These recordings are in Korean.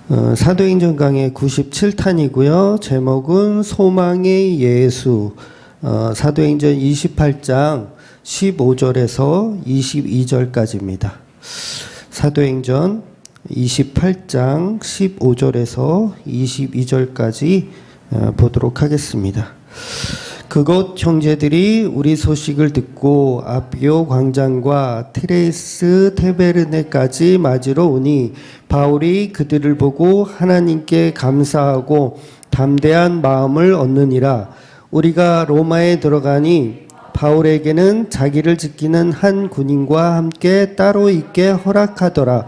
사도행전 강의 97탄이고요. 제목은 소망의 예수. 사도행전 28장 15절에서 22절까지입니다. 사도행전 28장 15절에서 22절까지 보도록 하겠습니다. 그곳 형제들이 우리 소식을 듣고 아비오 광장과 트레이스 테베르네까지 맞으러 오니 바울이 그들을 보고 하나님께 감사하고 담대한 마음을 얻느니라. 우리가 로마에 들어가니 바울에게는 자기를 지키는 한 군인과 함께 따로 있게 허락하더라.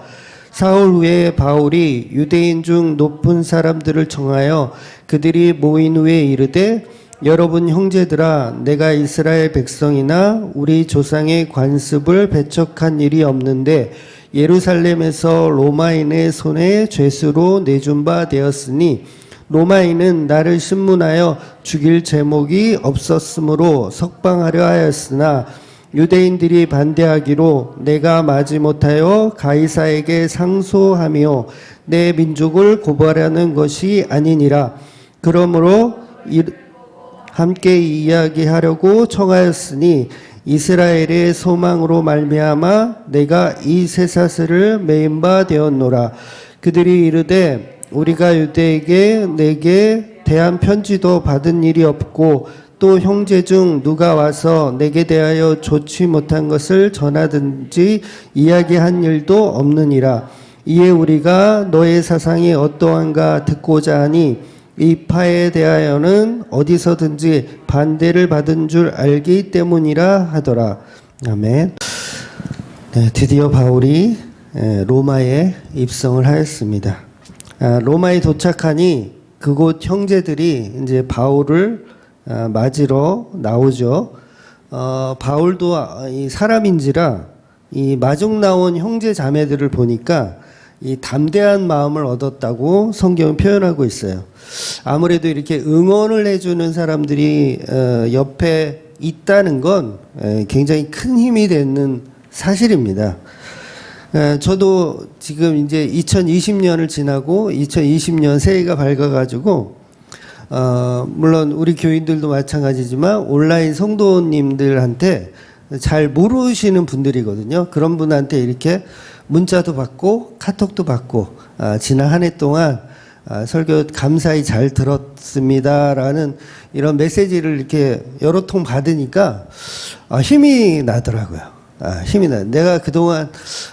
사흘 후에 바울이 유대인 중 높은 사람들을 청하여 그들이 모인 후에 이르되 여러분 형제들아, 내가 이스라엘 백성이나 우리 조상의 관습을 배척한 일이 없는데 예루살렘에서 로마인의 손에 죄수로 내준 바 되었으니 로마인은 나를 신문하여 죽일 제목이 없었으므로 석방하려 하였으나 유대인들이 반대하기로 내가 마지못하여 가이사에게 상소하며 내 민족을 고발하는 것이 아니니라. 그러므로 함께 이야기하려고 청하였으니 이스라엘의 소망으로 말미암아 내가 이 쇠사슬을 매인 바 되었노라. 그들이 이르되 우리가 유대에게 내게 대한 편지도 받은 일이 없고 또 형제 중 누가 와서 내게 대하여 좋지 못한 것을 전하든지 이야기한 일도 없느니라. 이에 우리가 너의 사상이 어떠한가 듣고자 하니 이 파에 대하여는 어디서든지 반대를 받은 줄 알기 때문이라 하더라. 아멘. 네, 드디어 바울이 로마에 입성을 하였습니다. 로마에 도착하니 그곳 형제들이 이제 바울을 맞으러 나오죠. 바울도 이 사람인지라 이 마중 나온 형제 자매들을 보니까 이 담대한 마음을 얻었다고 성경은 표현하고 있어요. 아무래도 이렇게 응원을 해주는 사람들이 옆에 있다는 건 굉장히 큰 힘이 되는 사실입니다. 저도 지금 이제 2020년을 지나고 2020년 새해가 밝아가지고 물론 우리 교인들도 마찬가지지만 온라인 성도님들한테 잘 모르시는 분들이거든요. 그런 분한테 이렇게 문자도 받고 카톡도 받고 지난 한 해 동안 설교 감사히 잘 들었습니다라는 이런 메시지를 이렇게 여러 통 받으니까 힘이 나더라고요. 힘이 나. 내가 그동안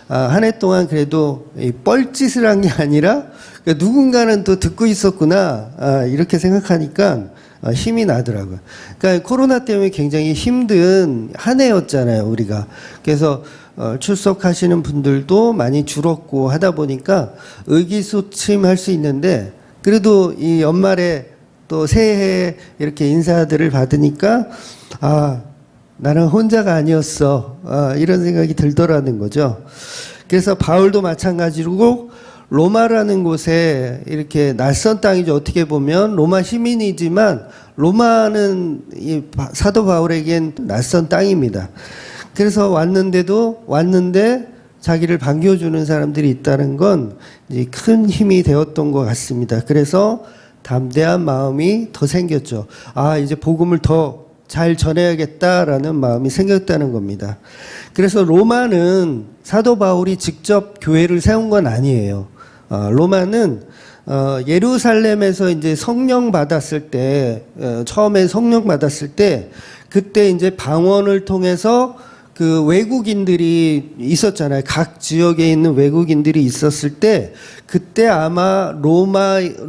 한 해 동안 그래도 뻘짓을 한 게 아니라 누군가는 또 듣고 있었구나 이렇게 생각하니까 힘이 나더라고요. 그러니까 코로나 때문에 굉장히 힘든 한 해였잖아요, 우리가. 그래서 출석하시는 분들도 많이 줄었고 하다 보니까 의기소침할 수 있는데 그래도 이 연말에 또 새해에 이렇게 인사들을 받으니까 나는 혼자가 아니었어 이런 생각이 들더라는 거죠. 그래서 바울도 마찬가지로 로마라는 곳에 이렇게 낯선 땅이죠. 어떻게 보면 로마 시민이지만 로마는 이 사도 바울에겐 낯선 땅입니다. 그래서 왔는데 자기를 반겨주는 사람들이 있다는 건 이제 큰 힘이 되었던 것 같습니다. 그래서 담대한 마음이 더 생겼죠. 이제 복음을 더 잘 전해야겠다라는 마음이 생겼다는 겁니다. 그래서 로마는 사도 바울이 직접 교회를 세운 건 아니에요. 로마는 예루살렘에서 이제 성령 받았을 때 처음에 성령 받았을 때 그때 이제 방언을 통해서 그 외국인들이 있었잖아요. 각 지역에 있는 외국인들이 있었을 때 그때 아마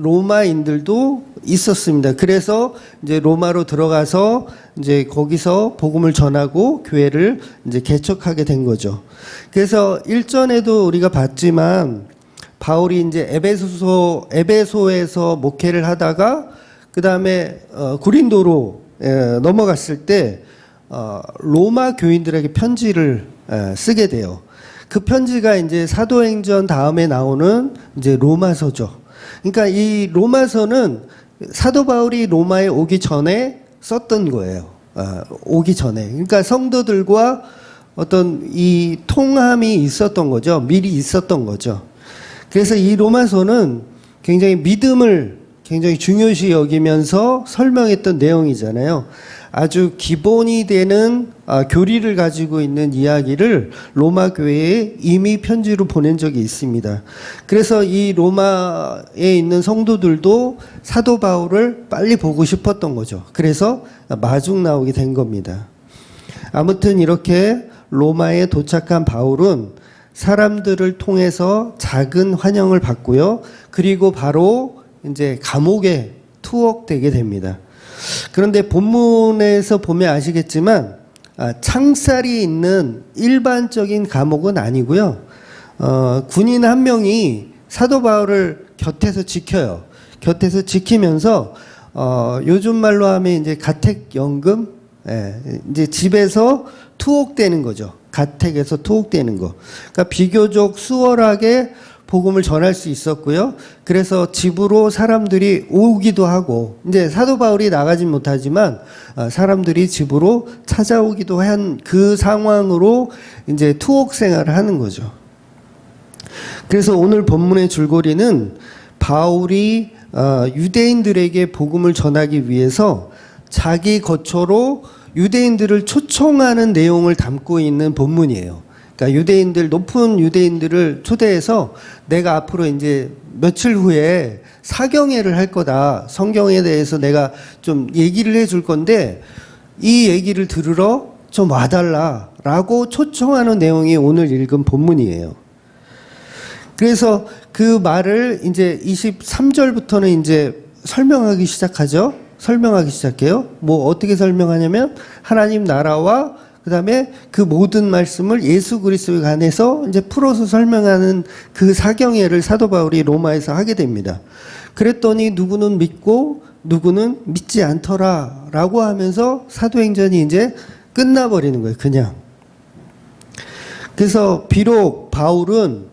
로마인들도 있었습니다. 그래서 이제 로마로 들어가서 이제 거기서 복음을 전하고 교회를 이제 개척하게 된 거죠. 그래서 일전에도 우리가 봤지만 바울이 이제 에베소에서 목회를 하다가 그 다음에 고린도로 넘어갔을 때 로마 교인들에게 편지를 쓰게 돼요. 그 편지가 이제 사도행전 다음에 나오는 이제 로마서죠. 그러니까 이 로마서는 사도 바울이 로마에 오기 전에 썼던 거예요. 오기 전에. 그러니까 성도들과 어떤 이 통함이 있었던 거죠. 미리 있었던 거죠. 그래서 이 로마서는 굉장히 믿음을 굉장히 중요시 여기면서 설명했던 내용이잖아요. 아주 기본이 되는 교리를 가지고 있는 이야기를 로마 교회에 이미 편지로 보낸 적이 있습니다. 그래서 이 로마에 있는 성도들도 사도 바울을 빨리 보고 싶었던 거죠. 그래서 마중 나오게 된 겁니다. 아무튼 이렇게 로마에 도착한 바울은 사람들을 통해서 작은 환영을 받고요. 그리고 바로 이제 감옥에 투옥되게 됩니다. 그런데 본문에서 보면 아시겠지만 창살이 있는 일반적인 감옥은 아니고요. 군인 한 명이 사도 바울을 곁에서 지켜요. 곁에서 지키면서 요즘 말로 하면 이제 가택연금, 이제 집에서 투옥되는 거죠. 가택에서 투옥되는 거. 그러니까 비교적 수월하게 복음을 전할 수 있었고요. 그래서 집으로 사람들이 오기도 하고, 이제 사도 바울이 나가진 못하지만 사람들이 집으로 찾아오기도 한 그 상황으로 이제 투옥 생활을 하는 거죠. 그래서 오늘 본문의 줄거리는 바울이 유대인들에게 복음을 전하기 위해서 자기 거처로 유대인들을 초청하는 내용을 담고 있는 본문이에요. 그러니까 유대인들, 높은 유대인들을 초대해서 내가 앞으로 이제 며칠 후에 사경회를 할 거다. 성경에 대해서 내가 좀 얘기를 해줄 건데 이 얘기를 들으러 좀 와달라 라고 초청하는 내용이 오늘 읽은 본문이에요. 그래서 그 말을 이제 23절부터는 이제 설명하기 시작하죠. 설명하기 시작해요. 뭐 어떻게 설명하냐면 하나님 나라와 그 다음에 그 모든 말씀을 예수 그리스도에 관해서 이제 풀어서 설명하는 그 사경회를 사도 바울이 로마에서 하게 됩니다. 그랬더니 누구는 믿고 누구는 믿지 않더라 라고 하면서 사도행전이 이제 끝나버리는 거예요. 그냥. 그래서 비록 바울은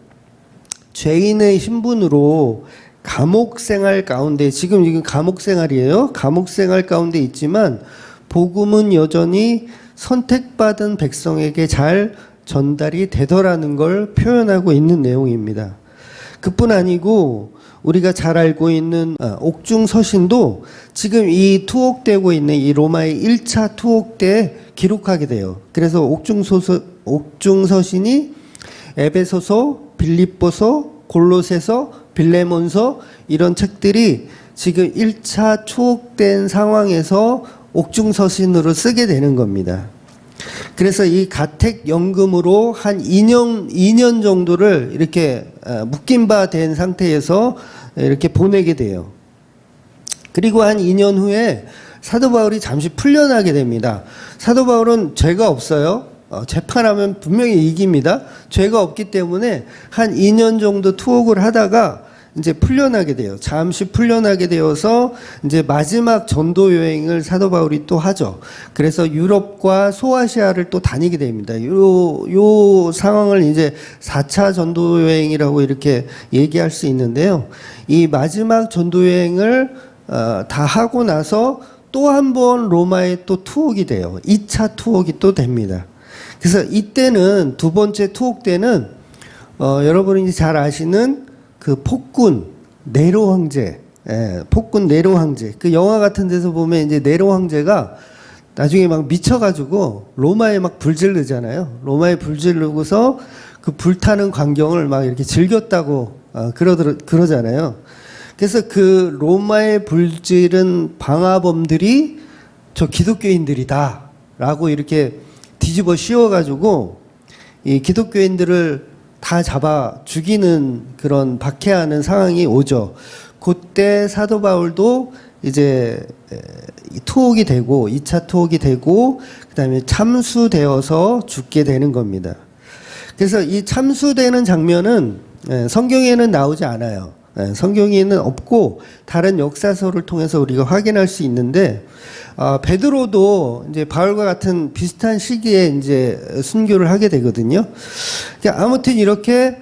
죄인의 신분으로 감옥 생활 가운데, 지금 감옥 생활이에요. 감옥 생활 가운데 있지만 복음은 여전히 선택받은 백성에게 잘 전달이 되더라는 걸 표현하고 있는 내용입니다. 그뿐 아니고 우리가 잘 알고 있는 옥중 서신도 지금 이 투옥되고 있는 이 로마의 1차 투옥 때 기록하게 돼요. 그래서 옥중 서신이 에베소서, 빌립보서, 골로새서, 빌레몬서 이런 책들이 지금 1차 투옥된 상황에서 옥중서신으로 쓰게 되는 겁니다. 그래서 이 가택연금으로 한 2년 정도를 이렇게 묶인 바 된 상태에서 이렇게 보내게 돼요. 그리고 한 2년 후에 사도 바울이 잠시 풀려나게 됩니다. 사도 바울은 죄가 없어요. 재판하면 분명히 이깁니다. 죄가 없기 때문에 한 2년 정도 투옥을 하다가 이제 풀려나게 돼요. 잠시 풀려나게 되어서 이제 마지막 전도 여행을 사도 바울이 또 하죠. 그래서 유럽과 소아시아를 또 다니게 됩니다. 요 상황을 이제 4차 전도 여행이라고 이렇게 얘기할 수 있는데요. 이 마지막 전도 여행을 다 하고 나서 또 한 번 로마에 또 투옥이 돼요. 2차 투옥이 또 됩니다. 그래서 이때는 두 번째 투옥 때는 여러분이 잘 아시는 그 폭군 네로 황제, 폭군 네로 황제. 그 영화 같은 데서 보면 이제 네로 황제가 나중에 막 미쳐가지고 로마에 막 불지르잖아요. 로마에 불지르고서 그 불타는 광경을 막 이렇게 즐겼다고 그러잖아요. 그래서 그 로마에 불지른 방화범들이 저 기독교인들이다라고 이렇게 뒤집어 씌워가지고 이 기독교인들을 다 잡아 죽이는 그런 박해하는 상황이 오죠. 그때 사도 바울도 이제 투옥이 되고 2차 투옥이 되고 그다음에 참수되어서 죽게 되는 겁니다. 그래서 이 참수되는 장면은 성경에는 나오지 않아요. 성경에는 없고 다른 역사서를 통해서 우리가 확인할 수 있는데 베드로도 이제 바울과 같은 비슷한 시기에 이제 순교를 하게 되거든요. 아무튼 이렇게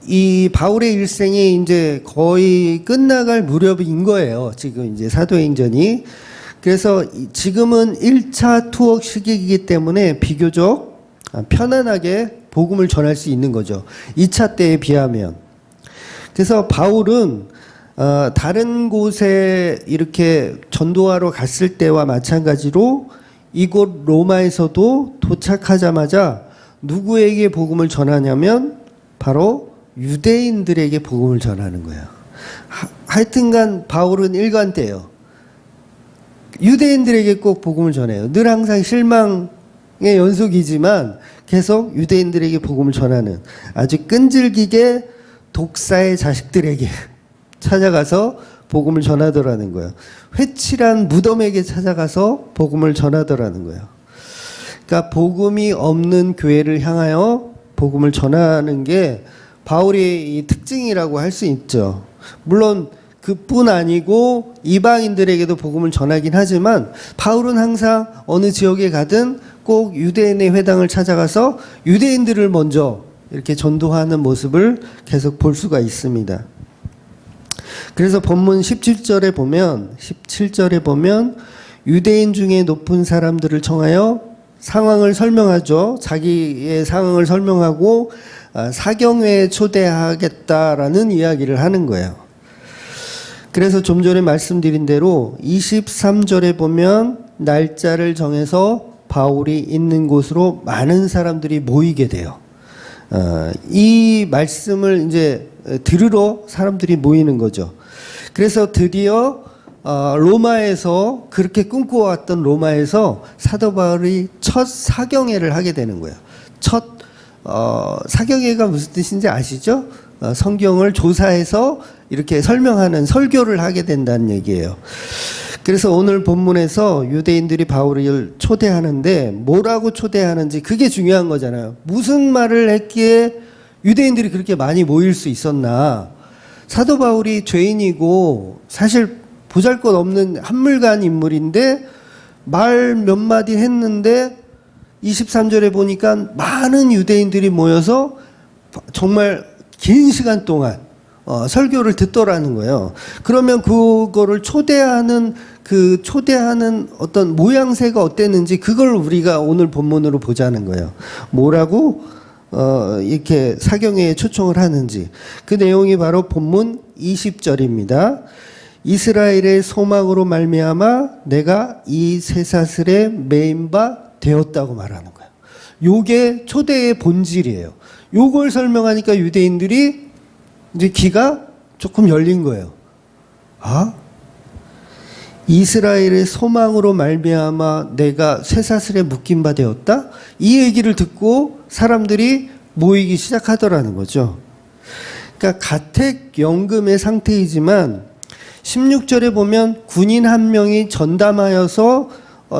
이 바울의 일생이 이제 거의 끝나갈 무렵인 거예요. 지금 이제 사도행전이. 그래서 지금은 1차 투옥 시기이기 때문에 비교적 편안하게 복음을 전할 수 있는 거죠. 2차 때에 비하면. 그래서 바울은 다른 곳에 이렇게 전도하러 갔을 때와 마찬가지로 이곳 로마에서도 도착하자마자 누구에게 복음을 전하냐면 바로 유대인들에게 복음을 전하는 거예요. 하여튼간 바울은 일관돼요. 유대인들에게 꼭 복음을 전해요. 늘 항상 실망의 연속이지만 계속 유대인들에게 복음을 전하는, 아주 끈질기게 독사의 자식들에게 찾아가서 복음을 전하더라는 거예요. 회칠한 무덤에게 찾아가서 복음을 전하더라는 거예요. 그러니까 복음이 없는 교회를 향하여 복음을 전하는 게 바울의 이 특징이라고 할 수 있죠. 물론 그뿐 아니고 이방인들에게도 복음을 전하긴 하지만 바울은 항상 어느 지역에 가든 꼭 유대인의 회당을 찾아가서 유대인들을 먼저 이렇게 전도하는 모습을 계속 볼 수가 있습니다. 그래서 본문 17절에 보면 유대인 중에 높은 사람들을 청하여 상황을 설명하죠. 자기의 상황을 설명하고 사경회에 초대하겠다라는 이야기를 하는 거예요. 그래서 좀 전에 말씀드린 대로 23절에 보면 날짜를 정해서 바울이 있는 곳으로 많은 사람들이 모이게 돼요. 이 말씀을 이제 들으러 사람들이 모이는 거죠. 그래서 드디어 로마에서, 그렇게 꿈꿔왔던 로마에서 사도 바울이 첫 사경회를 하게 되는 거예요. 첫 사경회가 무슨 뜻인지 아시죠? 성경을 조사해서 이렇게 설명하는 설교를 하게 된다는 얘기예요. 그래서 오늘 본문에서 유대인들이 바울을 초대하는데 뭐라고 초대하는지 그게 중요한 거잖아요. 무슨 말을 했기에 유대인들이 그렇게 많이 모일 수 있었나. 사도 바울이 죄인이고 사실 보잘것없는 한물간 인물인데 말 몇 마디 했는데 23절에 보니까 많은 유대인들이 모여서 정말 긴 시간 동안 설교를 듣더라는 거예요. 그러면 그거를 초대하는 어떤 모양새가 어땠는지 그걸 우리가 오늘 본문으로 보자는 거예요. 뭐라고 이렇게 사경회에 초청을 하는지. 그 내용이 바로 본문 20절입니다. 이스라엘의 소망으로 말미암아 내가 이 쇠사슬에 매인 바 되었다고 말하는 거예요. 요게 초대의 본질이에요. 요걸 설명하니까 유대인들이 이제 귀가 조금 열린 거예요. 아? 이스라엘의 소망으로 말미암아 내가 쇠사슬에 묶인 바 되었다? 이 얘기를 듣고 사람들이 모이기 시작하더라는 거죠. 그러니까 가택연금의 상태이지만 16절에 보면 군인 한 명이 전담하여서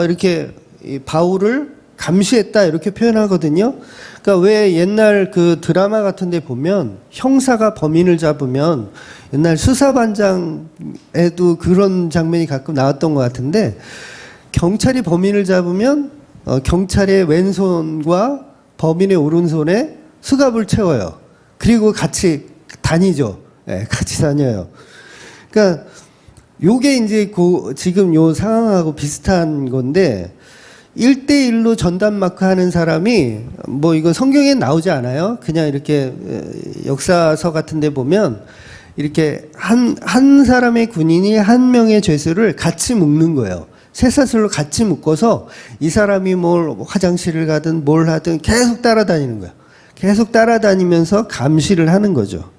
이렇게 바울을 감시했다 이렇게 표현하거든요. 그러니까 왜 옛날 그 드라마 같은 데 보면 형사가 범인을 잡으면 옛날 수사반장에도 그런 장면이 가끔 나왔던 것 같은데 경찰이 범인을 잡으면 경찰의 왼손과 범인의 오른손에 수갑을 채워요. 그리고 같이 다니죠. 네, 같이 다녀요. 그러니까 요게 이제 지금 요 상황하고 비슷한 건데 1대1로 전담 마크 하는 사람이 뭐 이건 성경에 나오지 않아요. 그냥 이렇게 역사서 같은 데 보면 이렇게 한 사람의 군인이 한 명의 죄수를 같이 묶는 거예요. 쇠사슬로 같이 묶어서 이 사람이 뭘 화장실을 가든 뭘 하든 계속 따라다니는 거예요. 계속 따라다니면서 감시를 하는 거죠.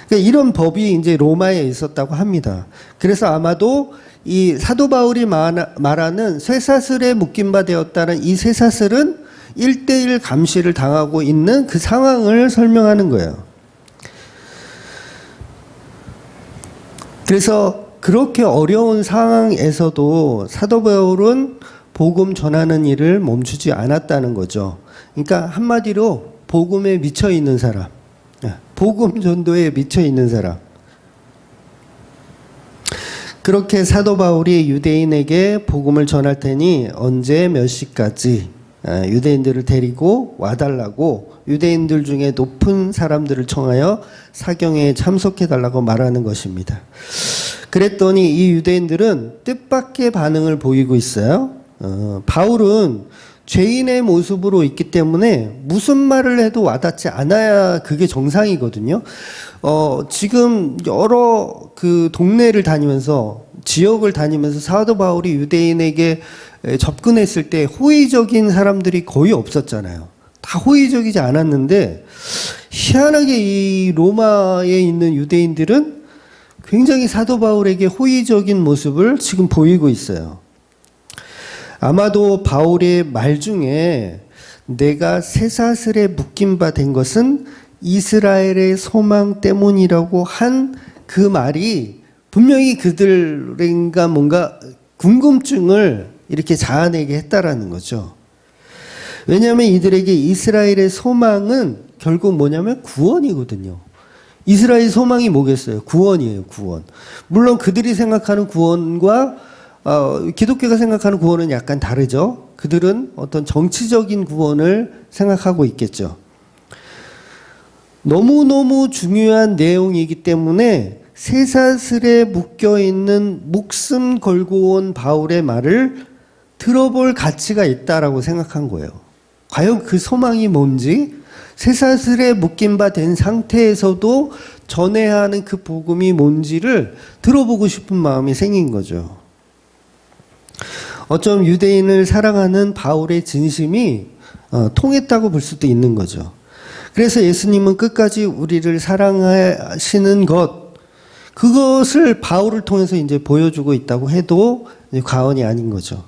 그러니까 이런 법이 이제 로마에 있었다고 합니다. 그래서 아마도 이 사도 바울이 말하는 쇠사슬에 묶인 바 되었다는 이 쇠사슬은 1대1 감시를 당하고 있는 그 상황을 설명하는 거예요. 그래서 그렇게 어려운 상황에서도 사도 바울은 복음 전하는 일을 멈추지 않았다는 거죠. 그러니까 한마디로 복음에 미쳐 있는 사람, 복음 전도에 미쳐 있는 사람. 그렇게 사도 바울이 유대인에게 복음을 전할 테니 언제 몇 시까지 유대인들을 데리고 와달라고 유대인들 중에 높은 사람들을 청하여 사경회에 참석해달라고 말하는 것입니다. 그랬더니 이 유대인들은 뜻밖의 반응을 보이고 있어요. 바울은 죄인의 모습으로 있기 때문에 무슨 말을 해도 와닿지 않아야 그게 정상이거든요. 지금 여러 그 동네를 다니면서 지역을 다니면서 사도 바울이 유대인에게 접근했을 때 호의적인 사람들이 거의 없었잖아요. 다 호의적이지 않았는데 희한하게 이 로마에 있는 유대인들은 굉장히 사도 바울에게 호의적인 모습을 지금 보이고 있어요. 아마도 바울의 말 중에 내가 쇠사슬에 묶임 바 된 것은 이스라엘의 소망 때문이라고 한 그 말이 분명히 그들인가 뭔가 궁금증을 이렇게 자아내게 했다라는 거죠. 왜냐하면 이들에게 이스라엘의 소망은 결국 뭐냐면 구원이거든요. 이스라엘 소망이 뭐겠어요? 구원이에요, 구원. 물론 그들이 생각하는 구원과 기독교가 생각하는 구원은 약간 다르죠. 그들은 어떤 정치적인 구원을 생각하고 있겠죠. 너무너무 중요한 내용이기 때문에 쇠사슬에 묶여있는 목숨 걸고 온 바울의 말을 들어볼 가치가 있다라고 생각한 거예요. 과연 그 소망이 뭔지, 쇠사슬에 묶인 바 된 상태에서도 전해야 하는 그 복음이 뭔지를 들어보고 싶은 마음이 생긴 거죠. 어쩜 유대인을 사랑하는 바울의 진심이 통했다고 볼 수도 있는 거죠. 그래서 예수님은 끝까지 우리를 사랑하시는 그것을 바울을 통해서 이제 보여주고 있다고 해도 과언이 아닌 거죠.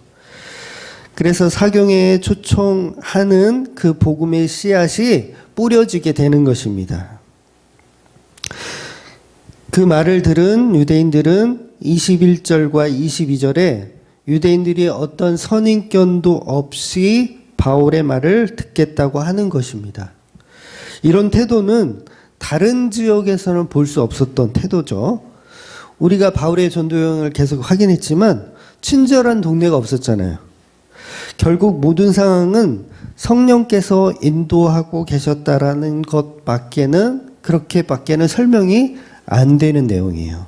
그래서 사경에 초청하는 그 복음의 씨앗이 뿌려지게 되는 것입니다. 그 말을 들은 유대인들은 21절과 22절에 유대인들이 어떤 선입견도 없이 바울의 말을 듣겠다고 하는 것입니다. 이런 태도는 다른 지역에서는 볼 수 없었던 태도죠. 우리가 바울의 전도 여행을 계속 확인했지만 친절한 동네가 없었잖아요. 결국 모든 상황은 성령께서 인도하고 계셨다라는 그렇게밖에는 설명이 안 되는 내용이에요.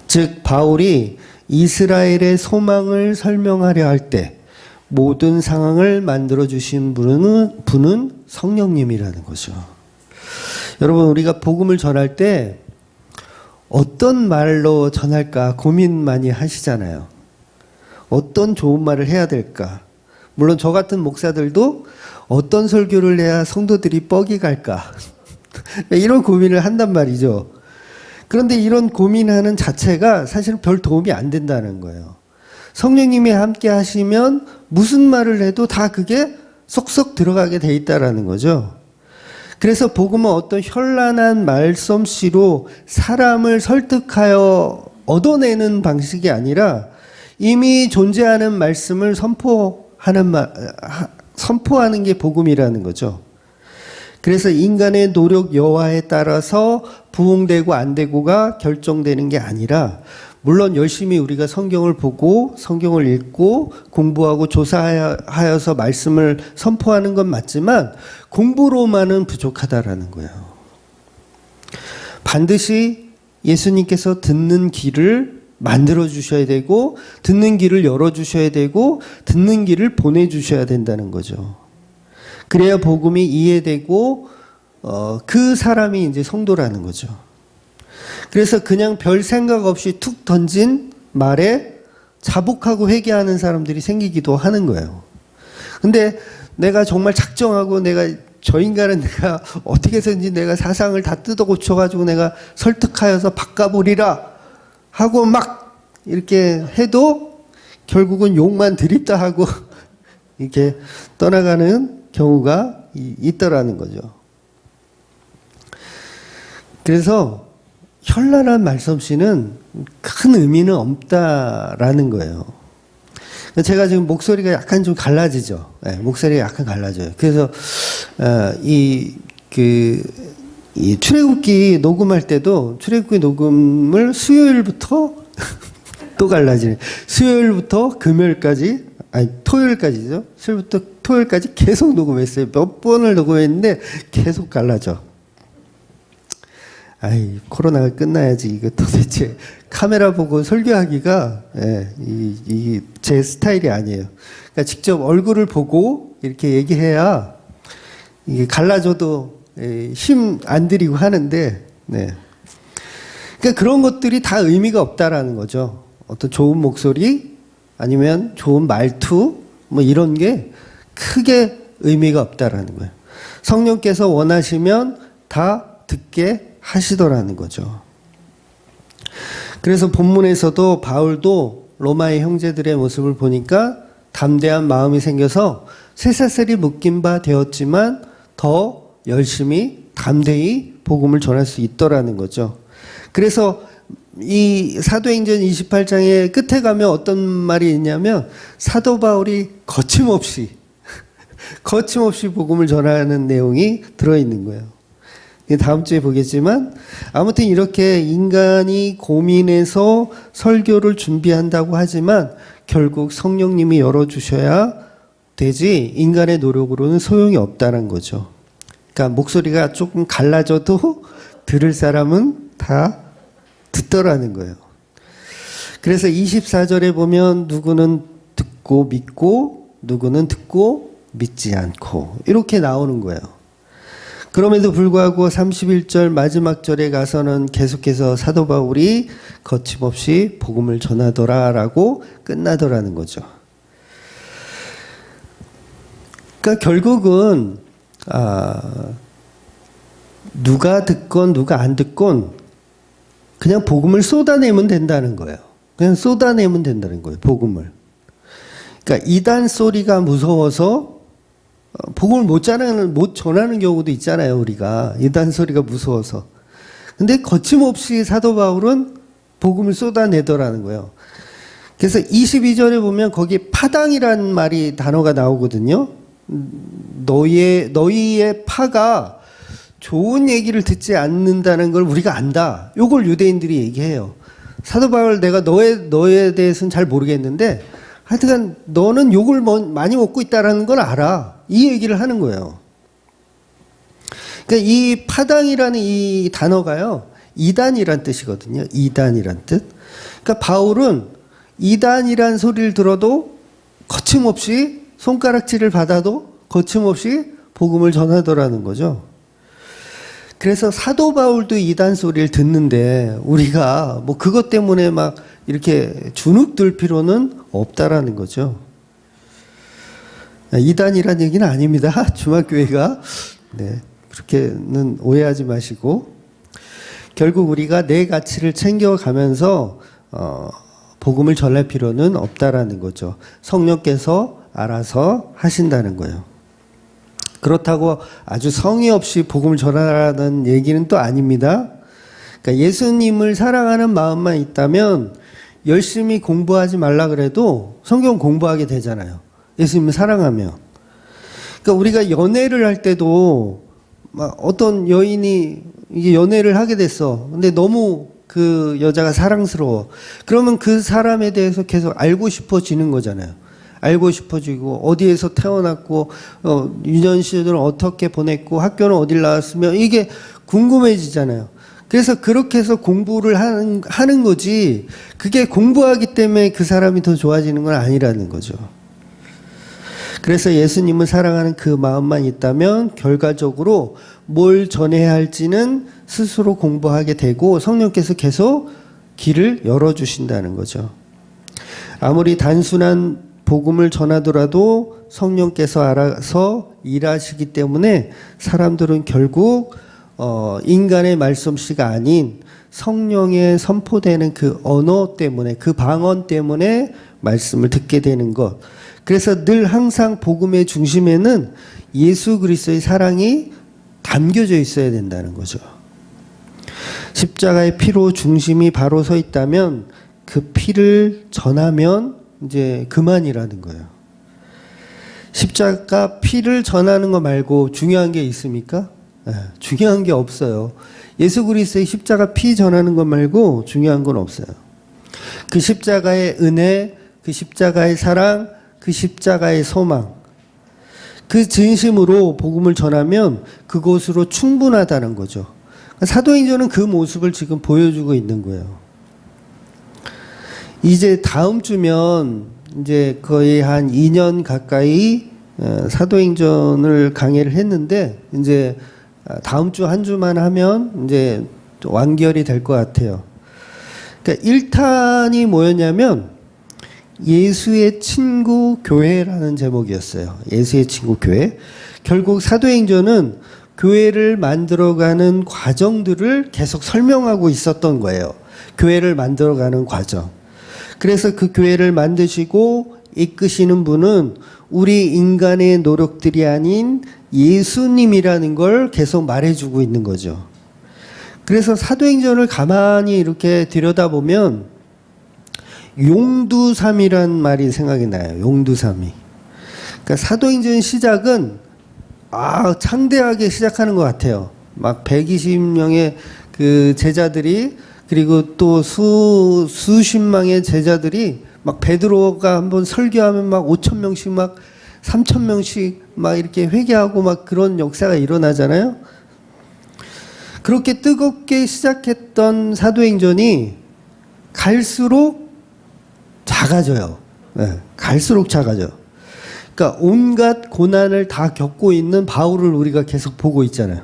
즉 바울이 이스라엘의 소망을 설명하려 할 때 모든 상황을 만들어주신 분은 성령님이라는 거죠. 여러분, 우리가 복음을 전할 때 어떤 말로 전할까 고민 많이 하시잖아요. 어떤 좋은 말을 해야 될까? 물론 저 같은 목사들도 어떤 설교를 해야 성도들이 뻑이 갈까? 이런 고민을 한단 말이죠. 그런데 이런 고민하는 자체가 사실은 별 도움이 안 된다는 거예요. 성령님이 함께 하시면 무슨 말을 해도 다 그게 쏙쏙 들어가게 돼 있다라는 거죠. 그래서 복음은 어떤 현란한 말솜씨로 사람을 설득하여 얻어내는 방식이 아니라 이미 존재하는 말씀을 선포하는 게 복음이라는 거죠. 그래서 인간의 노력 여하에 따라서 부흥되고 안 되고가 결정되는 게 아니라, 물론 열심히 우리가 성경을 보고 성경을 읽고 공부하고 조사하여서 말씀을 선포하는 건 맞지만 공부로만은 부족하다라는 거예요. 반드시 예수님께서 듣는 길을 만들어 주셔야 되고, 듣는 길을 열어 주셔야 되고, 듣는 길을 보내 주셔야 된다는 거죠. 그래야 복음이 이해되고 그 사람이 이제 성도라는 거죠. 그래서 그냥 별 생각 없이 툭 던진 말에 자복하고 회개하는 사람들이 생기기도 하는 거예요. 근데 내가 정말 작정하고 저 인간은 내가 어떻게 해서든지 내가 사상을 다 뜯어 고쳐가지고 내가 설득하여서 바꿔보리라 하고 막 이렇게 해도 결국은 욕만 드립다 하고 이렇게 떠나가는 경우가 있더라는 거죠. 그래서 현란한 말솜씨는 큰 의미는 없다라는 거예요. 제가 지금 목소리가 약간 좀 갈라지죠. 네, 목소리가 약간 갈라져요. 그래서 이 출애굽기 녹음할 때도 출애굽기 녹음을 수요일부터 또 갈라지네. 수요일부터 금요일까지, 아니 토요일까지죠. 수요일부터 토요일까지 계속 녹음했어요. 몇 번을 녹음했는데 계속 갈라져. 아이, 코로나가 끝나야지. 이거 도대체 카메라 보고 설교하기가, 예, 제 스타일이 아니에요. 그러니까 직접 얼굴을 보고 이렇게 얘기해야 이게 갈라져도 힘 안 들이고 하는데, 네. 그러니까 그런 것들이 다 의미가 없다라는 거죠. 어떤 좋은 목소리, 아니면 좋은 말투, 뭐 이런 게 크게 의미가 없다라는 거예요. 성령께서 원하시면 다 듣게 하시더라는 거죠. 그래서 본문에서도 바울도 로마의 형제들의 모습을 보니까 담대한 마음이 생겨서 쇠사슬이 묶인 바 되었지만 더 열심히 담대히 복음을 전할 수 있더라는 거죠. 그래서 이 사도행전 28장의 끝에 가면 어떤 말이 있냐면 사도 바울이 거침없이 복음을 전하는 내용이 들어있는 거예요. 다음 주에 보겠지만 아무튼 이렇게 인간이 고민해서 설교를 준비한다고 하지만 결국 성령님이 열어주셔야 되지 인간의 노력으로는 소용이 없다는 거죠. 그러니까 목소리가 조금 갈라져도 들을 사람은 다 듣더라는 거예요. 그래서 24절에 보면 누구는 듣고 믿고 누구는 듣고 믿지 않고 이렇게 나오는 거예요. 그럼에도 불구하고 31절 마지막 절에 가서는 계속해서 사도 바울이 거침없이 복음을 전하더라라고 끝나더라는 거죠. 그러니까 결국은 누가 듣건 누가 안 듣건 그냥 복음을 쏟아내면 된다는 거예요. 그냥 쏟아내면 된다는 거예요. 복음을. 그러니까 이단 소리가 무서워서 복음을 못 전하는 경우도 있잖아요. 우리가 이단 소리가 무서워서. 근데 거침없이 사도 바울은 복음을 쏟아내더라는 거예요. 그래서 22절에 보면 거기 파당이라는 말이 단어가 나오거든요. 너희의 파가 좋은 얘기를 듣지 않는다는 걸 우리가 안다. 요걸 유대인들이 얘기해요. 사도 바울 내가 너에 대해서는 잘 모르겠는데 하여튼 너는 욕을 많이 먹고 있다라는 걸 알아. 이 얘기를 하는 거예요. 그러니까 이 파당이라는 이 단어가요. 이단이란 뜻이거든요. 이단이란 뜻. 그러니까 바울은 이단이란 소리를 들어도 거침없이 손가락질을 받아도 거침없이 복음을 전하더라는 거죠. 그래서 사도 바울도 이단 소리를 듣는데 우리가 뭐 그것 때문에 막 이렇게 주눅들 필요는 없다라는 거죠. 이단이란 얘기는 아닙니다. 중앙교회가. 네. 그렇게는 오해하지 마시고. 결국 우리가 내 가치를 챙겨가면서, 복음을 전할 필요는 없다라는 거죠. 성령께서 알아서 하신다는 거예요. 그렇다고 아주 성의 없이 복음을 전하라는 얘기는 또 아닙니다. 그러니까 예수님을 사랑하는 마음만 있다면 열심히 공부하지 말라 그래도 성경 공부하게 되잖아요. 예수님을 사랑하면. 그러니까 우리가 연애를 할 때도 막 어떤 여인이 이게 연애를 하게 됐어. 근데 너무 그 여자가 사랑스러워. 그러면 그 사람에 대해서 계속 알고 싶어지는 거잖아요. 알고 싶어지고 어디에서 태어났고 유년 시절을 어떻게 보냈고 학교는 어딜 나왔으면 이게 궁금해지잖아요. 그래서 그렇게 해서 공부를 하는 거지 그게 공부하기 때문에 그 사람이 더 좋아지는 건 아니라는 거죠. 그래서 예수님을 사랑하는 그 마음만 있다면 결과적으로 뭘 전해야 할지는 스스로 공부하게 되고 성령께서 계속 길을 열어주신다는 거죠. 아무리 단순한 복음을 전하더라도 성령께서 알아서 일하시기 때문에 사람들은 결국 인간의 말솜씨가 아닌 성령의 선포되는 그 언어 때문에 그 방언 때문에 말씀을 듣게 되는 것. 그래서 늘 항상 복음의 중심에는 예수 그리스도의 사랑이 담겨져 있어야 된다는 거죠. 십자가의 피로 중심이 바로 서 있다면 그 피를 전하면 이제 그만이라는 거예요. 십자가 피를 전하는 거 말고 중요한 게 있습니까? 중요한 게 없어요. 예수 그리스도의 십자가 피 전하는 것 말고 중요한 건 없어요. 그 십자가의 은혜, 그 십자가의 사랑, 그 십자가의 소망, 그 진심으로 복음을 전하면 그것으로 충분하다는 거죠. 사도행전은 그 모습을 지금 보여주고 있는 거예요. 이제 다음 주면 이제 거의 한 2년 가까이 사도행전을 강의를 했는데 이제 다음 주 한 주만 하면 이제 완결이 될 것 같아요. 그러니까 1탄이 뭐였냐면 예수의 친구 교회라는 제목이었어요. 예수의 친구 교회. 결국 사도행전은 교회를 만들어가는 과정들을 계속 설명하고 있었던 거예요. 교회를 만들어가는 과정. 그래서 그 교회를 만드시고 이끄시는 분은 우리 인간의 노력들이 아닌 예수님이라는 걸 계속 말해주고 있는 거죠. 그래서 사도행전을 가만히 이렇게 들여다보면 용두삼이란 말이 생각이 나요. 용두삼이. 그러니까 사도행전 시작은 창대하게 시작하는 것 같아요. 막 120명의 그 제자들이 그리고 또 수십망의 제자들이 막 베드로가 한번 설교하면 막 5,000명씩 막 3,000명씩 막 이렇게 회개하고 막 그런 역사가 일어나잖아요. 그렇게 뜨겁게 시작했던 사도행전이 갈수록 작아져요. 네, 갈수록 작아져. 그러니까 온갖 고난을 다 겪고 있는 바울을 우리가 계속 보고 있잖아요.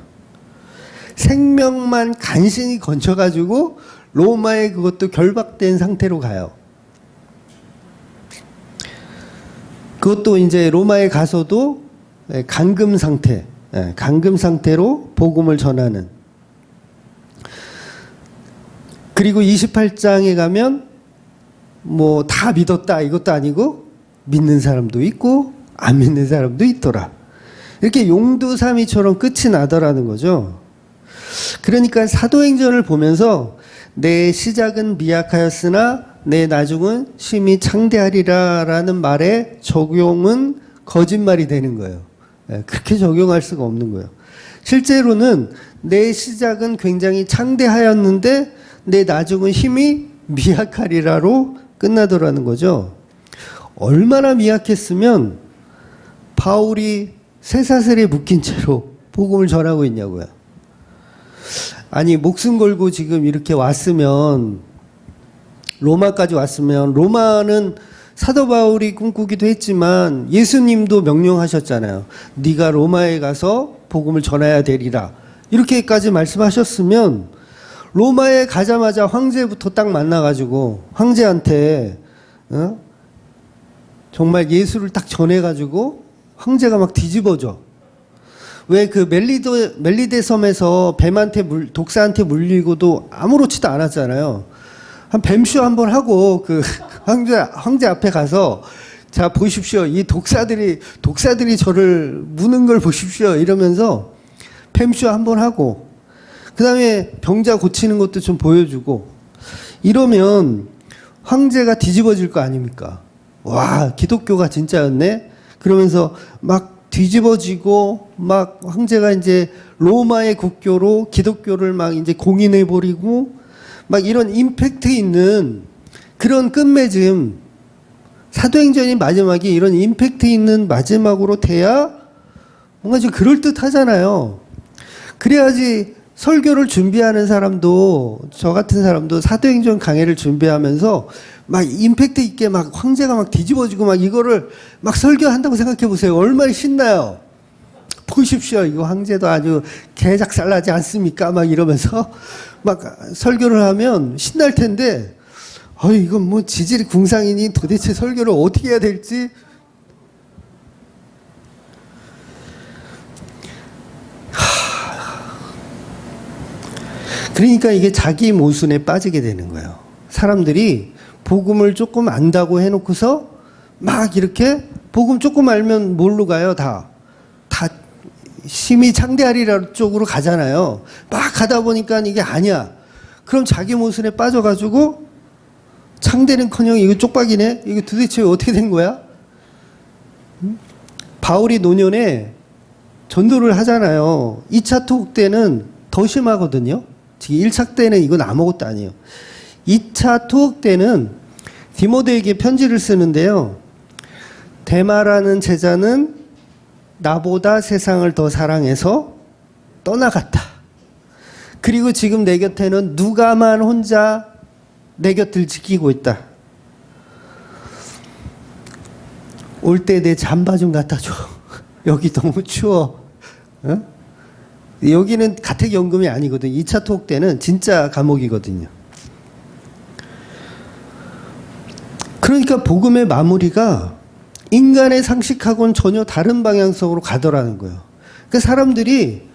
생명만 간신히 건져가지고 로마에 그것도 결박된 상태로 가요. 그것도 이제 로마에 가서도 감금 상태, 감금 상태로 복음을 전하는. 그리고 28장에 가면 뭐 다 믿었다 이것도 아니고 믿는 사람도 있고 안 믿는 사람도 있더라. 이렇게 용두사미처럼 끝이 나더라는 거죠. 그러니까 사도행전을 보면서 내 시작은 미약하였으나 내 나중은 심히 창대하리라라는 말에 적용은 거짓말이 되는 거예요. 그렇게 적용할 수가 없는 거예요. 실제로는 내 시작은 굉장히 창대하였는데 내 나중은 힘이 미약하리라로 끝나더라는 거죠. 얼마나 미약했으면 바울이 쇠사슬에 묶인 채로 복음을 전하고 있냐고요. 아니 목숨 걸고 지금 이렇게 왔으면 로마까지 왔으면 로마는 사도 바울이 꿈꾸기도 했지만 예수님도 명령하셨잖아요. 네가 로마에 가서 복음을 전해야 되리라. 이렇게까지 말씀하셨으면 로마에 가자마자 황제부터 딱 만나가지고 황제한테 정말 예수를 딱 전해가지고 황제가 막 뒤집어져. 왜 그 멜리데 섬에서 뱀한테 독사한테 물리고도 아무렇지도 않았잖아요. 한 뱀쇼 한번 하고 그 황제 앞에 가서 자 보십시오. 이 독사들이 저를 무는 걸 보십시오. 이러면서 뱀쇼 한번 하고 그다음에 병자 고치는 것도 좀 보여주고 이러면 황제가 뒤집어질 거 아닙니까? 와, 기독교가 진짜였네. 그러면서 막 뒤집어지고 막 황제가 이제 로마의 국교로 기독교를 막 이제 공인해 버리고 막 이런 임팩트 있는 그런 끝맺음, 사도행전이 마지막이 이런 임팩트 있는 마지막으로 돼야 뭔가 좀 그럴듯하잖아요. 그래야지 설교를 준비하는 사람도 저 같은 사람도 사도행전 강해를 준비하면서 막 임팩트 있게 막 황제가 막 뒤집어지고 막 이거를 막 설교한다고 생각해 보세요. 얼마나 신나요. 보십시오. 이거 황제도 아주 개작살나지 않습니까? 막 이러면서 막 설교를 하면 신날 텐데 이건 뭐 지질이 궁상이니 도대체 설교를 어떻게 해야 될지 그러니까 이게 자기 모순에 빠지게 되는 거예요. 사람들이 복음을 조금 안다고 해놓고서 막 이렇게 복음 조금 알면 뭘로 가요? 다 심히 창대하리라 쪽으로 가잖아요. 막 가다 보니까 이게 아니야. 그럼 자기 모순에 빠져가지고 창대는커녕 이거 쪽박이네. 이거 도대체 어떻게 된 거야? 바울이 노년에 전도를 하잖아요. 2차 토국 때는 더 심하거든요. 지금 1차 때는 이건 아무것도 아니에요. 2차 토국 때는 디모데에게 편지를 쓰는데요. 데마라는 제자는 나보다 세상을 더 사랑해서 떠나갔다. 그리고 지금 내 곁에는 누가만 혼자 내 곁을 지키고 있다. 올 때 내 잠바 좀 갖다 줘. 여기 너무 추워. 어? 여기는 가택연금이 아니거든. 2차 토목 때는 진짜 감옥이거든요. 그러니까 복음의 마무리가 인간의 상식하고는 전혀 다른 방향성으로 가더라는 거예요. 그러니까 사람들이,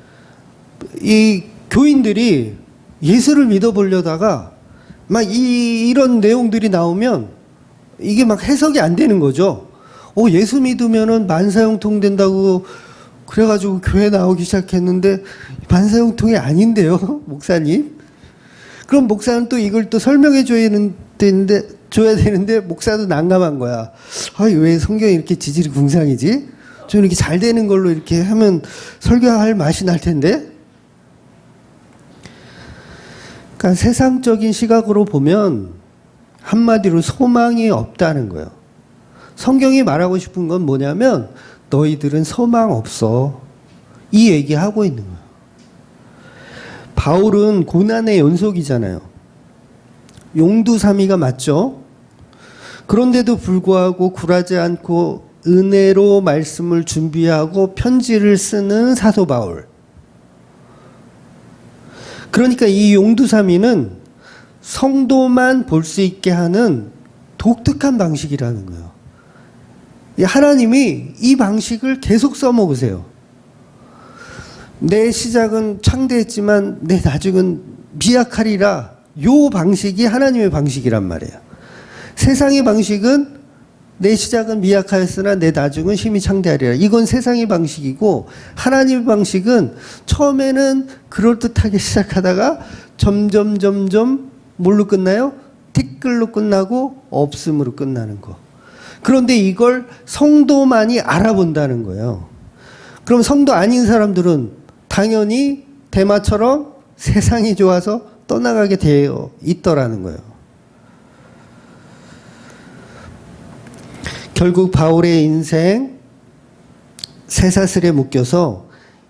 이 교인들이 예수를 믿어보려다가 막 이런 내용들이 나오면 이게 막 해석이 안 되는 거죠. 예수 믿으면은 만사형통 된다고 그래가지고 교회 나오기 시작했는데 만사형통이 아닌데요, 목사님? 그럼 목사는 또 이걸 또 설명해 줘야 되는데 목사도 난감한 거야. 왜 성경이 이렇게 지질이 궁상이지? 좀 이렇게 잘 되는 걸로 이렇게 하면 설교할 맛이 날 텐데? 그러니까 세상적인 시각으로 보면 한마디로 소망이 없다는 거예요. 성경이 말하고 싶은 건 뭐냐면 너희들은 소망 없어. 이 얘기하고 있는 거예요. 바울은 고난의 연속이잖아요. 용두사미가 맞죠? 그런데도 불구하고 굴하지 않고 은혜로 말씀을 준비하고 편지를 쓰는 사도 바울. 그러니까 이 용두사미는 성도만 볼 수 있게 하는 독특한 방식이라는 거예요. 하나님이 이 방식을 계속 써먹으세요. 내 시작은 창대했지만 내 나중은 미약하리라. 요 방식이 하나님의 방식이란 말이에요. 세상의 방식은 내 시작은 미약하였으나 내 나중은 힘이 창대하리라. 이건 세상의 방식이고, 하나님의 방식은 처음에는 그럴듯하게 시작하다가 점점 뭘로 끝나요? 티끌로 끝나고 없음으로 끝나는 거. 그런데 이걸 성도만이 알아본다는 거예요. 그럼 성도 아닌 사람들은 당연히 데마처럼 세상이 좋아서 떠나가게 되어 있더라는 거예요. 결국 바울의 인생 쇠사슬에 묶여서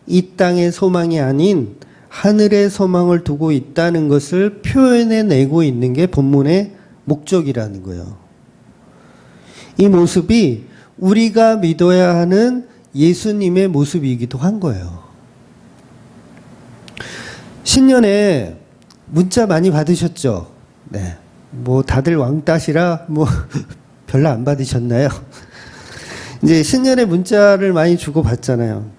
이 땅의 소망이 아닌 하늘의 소망을 두고 있다는 것을 표현해내고 있는 게 본문의 목적이라는 거예요. 이 모습이 우리가 믿어야 하는 예수님의 모습이기도 한 거예요. 신년에 문자 많이 받으셨죠? 네. 다들 왕따시라 별로 안 받으셨나요? 이제 신년에 문자를 많이 주고받잖아요.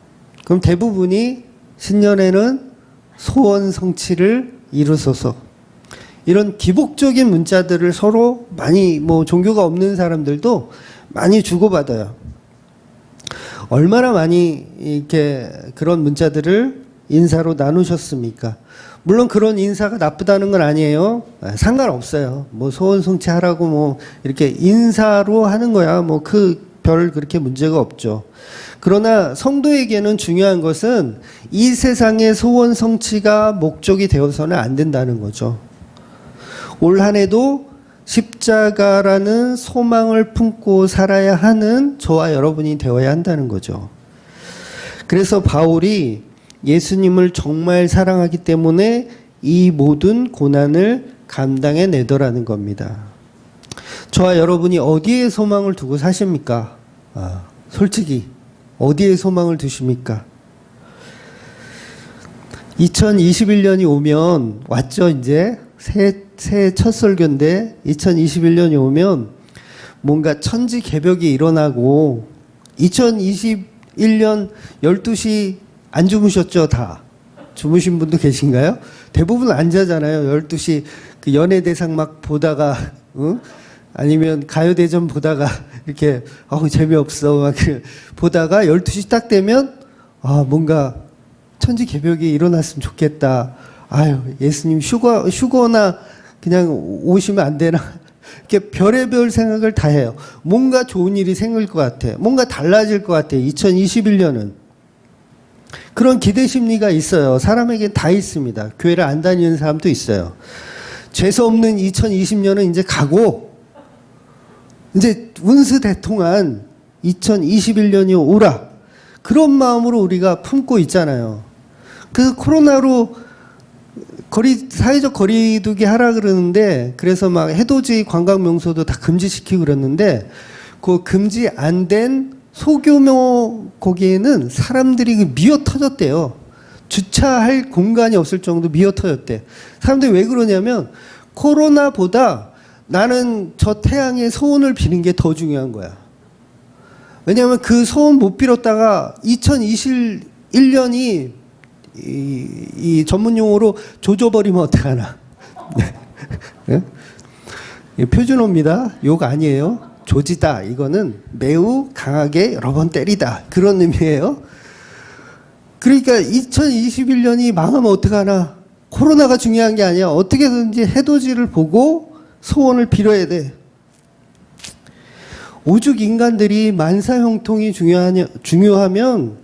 그럼 대부분이 신년에는 소원 성취를 이루소서. 이런 기복적인 문자들을 서로 많이 종교가 없는 사람들도 많이 주고받아요. 얼마나 많이 이렇게 그런 문자들을 인사로 나누셨습니까? 물론 그런 인사가 나쁘다는 건 아니에요. 상관없어요. 소원 성취하라고 이렇게 인사로 하는 거야. 별 그렇게 문제가 없죠. 그러나 성도에게는 중요한 것은 이 세상의 소원 성취가 목적이 되어서는 안 된다는 거죠. 올 한 해도 십자가라는 소망을 품고 살아야 하는 저와 여러분이 되어야 한다는 거죠. 그래서 바울이 예수님을 정말 사랑하기 때문에 이 모든 고난을 감당해내더라는 겁니다. 저와 여러분이 어디에 소망을 두고 사십니까? 솔직히 어디에 소망을 두십니까? 2021년이 오면 왔죠. 이제 새해 첫 설교인데 2021년이 오면 뭔가 천지개벽이 일어나고 2021년 12시 안 주무셨죠? 다 주무신 분도 계신가요? 대부분 안 자잖아요. 12시 그 연예대상 막 보다가 아니면 가요대전 보다가 이렇게 재미없어 막 보다가 12시 딱 되면 뭔가 천지개벽이 일어났으면 좋겠다. 예수님 휴거나 그냥 오시면 안 되나? 이렇게 별의별 생각을 다 해요. 뭔가 좋은 일이 생길 것 같아. 뭔가 달라질 것 같아. 2021년은. 그런 기대 심리가 있어요. 사람에게 다 있습니다. 교회를 안 다니는 사람도 있어요. 죄수 없는 2020년은 이제 가고, 이제 운수대통한 2021년이 오라. 그런 마음으로 우리가 품고 있잖아요. 그래서 코로나로 사회적 거리두기 하라 그러는데, 그래서 막 해돋이 관광 명소도 다 금지시키고 그랬는데, 그 금지 안 된 소규모 거기에는 사람들이 미어 터졌대요. 주차할 공간이 없을 정도 미어 터졌대. 사람들이 왜 그러냐면, 코로나보다 나는 저 태양의 소원을 비는 게 더 중요한 거야. 왜냐하면 그 소원 못 빌었다가 2021년이 이 전문 용어로 조져버리면 어떡하나. 네? 표준어입니다. 욕 아니에요. 조지다. 이거는 매우 강하게 여러 번 때리다. 그런 의미예요. 그러니까 2021년이 망하면 어떡하나. 코로나가 중요한 게 아니야. 어떻게든지 해돋이를 보고 소원을 빌어야 돼. 오죽 인간들이 만사형통이 중요하면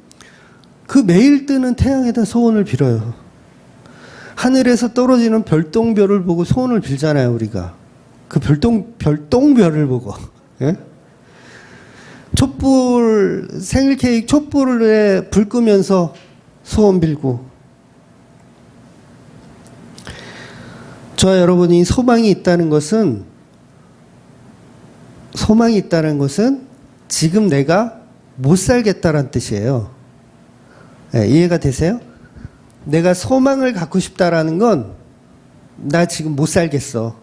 그 매일 뜨는 태양에다 소원을 빌어요. 하늘에서 떨어지는 별똥별을 보고 소원을 빌잖아요, 우리가. 그 별똥별을 보고. 예? 촛불, 생일 케이크 촛불에 불 끄면서 소원 빌고. 저와 여러분이 소망이 있다는 것은 지금 내가 못 살겠다는 뜻이에요. 네, 이해가 되세요? 내가 소망을 갖고 싶다라는 건 나 지금 못 살겠어.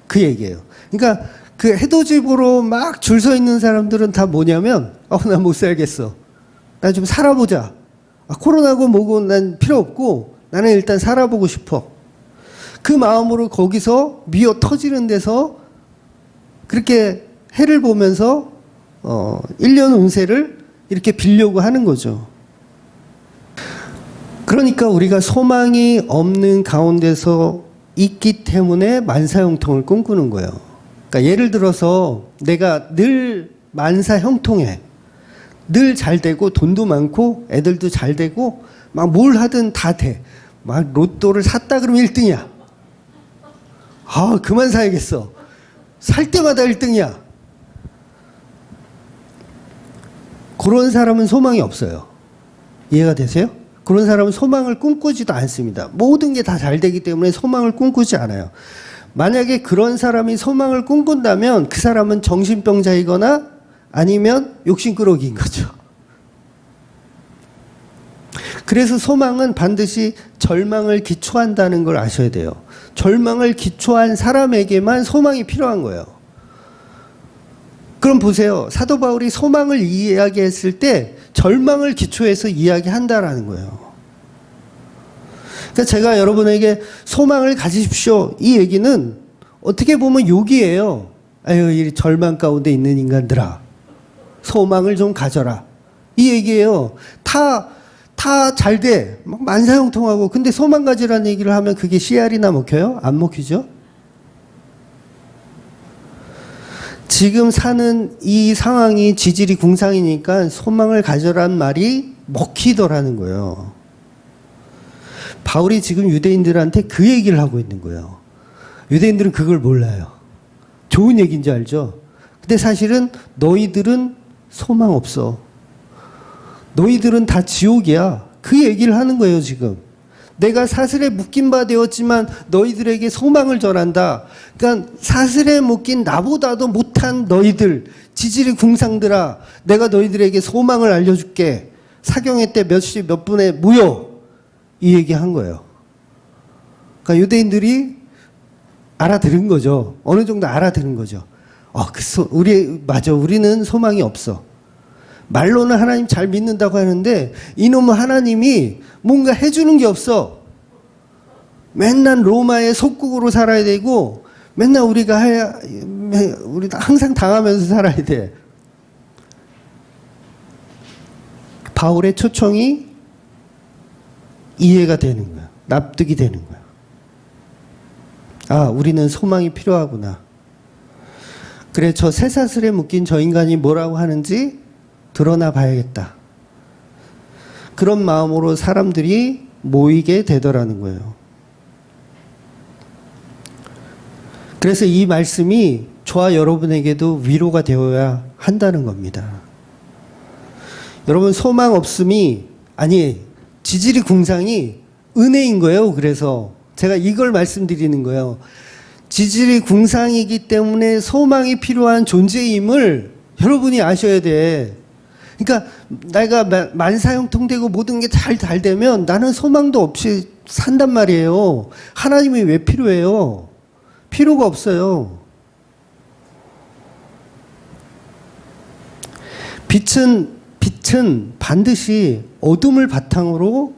그 얘기예요. 그러니까 그 해돋이 보러 막 줄 서 있는 사람들은 다 뭐냐면 나 못 살겠어. 나 좀 살아보자. 코로나고 뭐고 난 필요 없고 나는 일단 살아보고 싶어. 그 마음으로 거기서 미어 터지는 데서 그렇게 해를 보면서 1년 운세를 이렇게 빌려고 하는 거죠. 그러니까 우리가 소망이 없는 가운데서 있기 때문에 만사형통을 꿈꾸는 거예요. 그러니까 예를 들어서 내가 늘 만사형통해. 늘 잘 되고 돈도 많고 애들도 잘 되고 막 뭘 하든 다 돼. 막 로또를 샀다 그러면 1등이야. 그만 사야겠어. 살 때마다 1등이야. 그런 사람은 소망이 없어요. 이해가 되세요? 그런 사람은 소망을 꿈꾸지도 않습니다. 모든 게 다 잘 되기 때문에 소망을 꿈꾸지 않아요. 만약에 그런 사람이 소망을 꿈꾼다면 그 사람은 정신병자이거나 아니면 욕심꾸러기인 거죠. 그래서 소망은 반드시 절망을 기초한다는 걸 아셔야 돼요. 절망을 기초한 사람에게만 소망이 필요한 거예요. 그럼 보세요. 사도 바울이 소망을 이야기했을 때 절망을 기초해서 이야기한다라는 거예요. 그러니까 제가 여러분에게 소망을 가지십시오. 이 얘기는 어떻게 보면 욕이에요. 이 절망 가운데 있는 인간들아. 소망을 좀 가져라. 이 얘기예요. 다 잘 돼. 막 만사형통하고. 근데 소망 가지라는 얘기를 하면 그게 씨알이나 먹혀요? 안 먹히죠? 지금 사는 이 상황이 지질이 궁상이니까 소망을 가져란 말이 먹히더라는 거예요. 바울이 지금 유대인들한테 그 얘기를 하고 있는 거예요. 유대인들은 그걸 몰라요. 좋은 얘기인지 알죠? 근데 사실은 너희들은 소망 없어. 너희들은 다 지옥이야. 그 얘기를 하는 거예요, 지금. 내가 사슬에 묶인 바 되었지만 너희들에게 소망을 전한다. 그러니까 사슬에 묶인 나보다도 못한 너희들, 지질이 궁상들아, 내가 너희들에게 소망을 알려줄게. 사경회 때 몇 시 몇 분에 모여. 이 얘기 한 거예요. 그러니까 유대인들이 알아들은 거죠. 어느 정도 알아들은 거죠. 우리는 소망이 없어. 말로는 하나님 잘 믿는다고 하는데 이놈의 하나님이 뭔가 해주는 게 없어. 맨날 로마의 속국으로 살아야 되고 맨날 우리가 항상 당하면서 살아야 돼. 바울의 초청이 이해가 되는 거야. 납득이 되는 거야. 우리는 소망이 필요하구나. 그래, 저 쇠사슬에 묶인 저 인간이 뭐라고 하는지 드러나 봐야겠다. 그런 마음으로 사람들이 모이게 되더라는 거예요. 그래서 이 말씀이 저와 여러분에게도 위로가 되어야 한다는 겁니다. 여러분, 소망 없음이, 지질이 궁상이 은혜인 거예요. 그래서 제가 이걸 말씀드리는 거예요. 지질이 궁상이기 때문에 소망이 필요한 존재임을 여러분이 아셔야 돼. 그러니까 내가 만사형통되고 모든 게 잘 되면 나는 소망도 없이 산단 말이에요. 하나님이 왜 필요해요? 필요가 없어요. 빛은 반드시 어둠을 바탕으로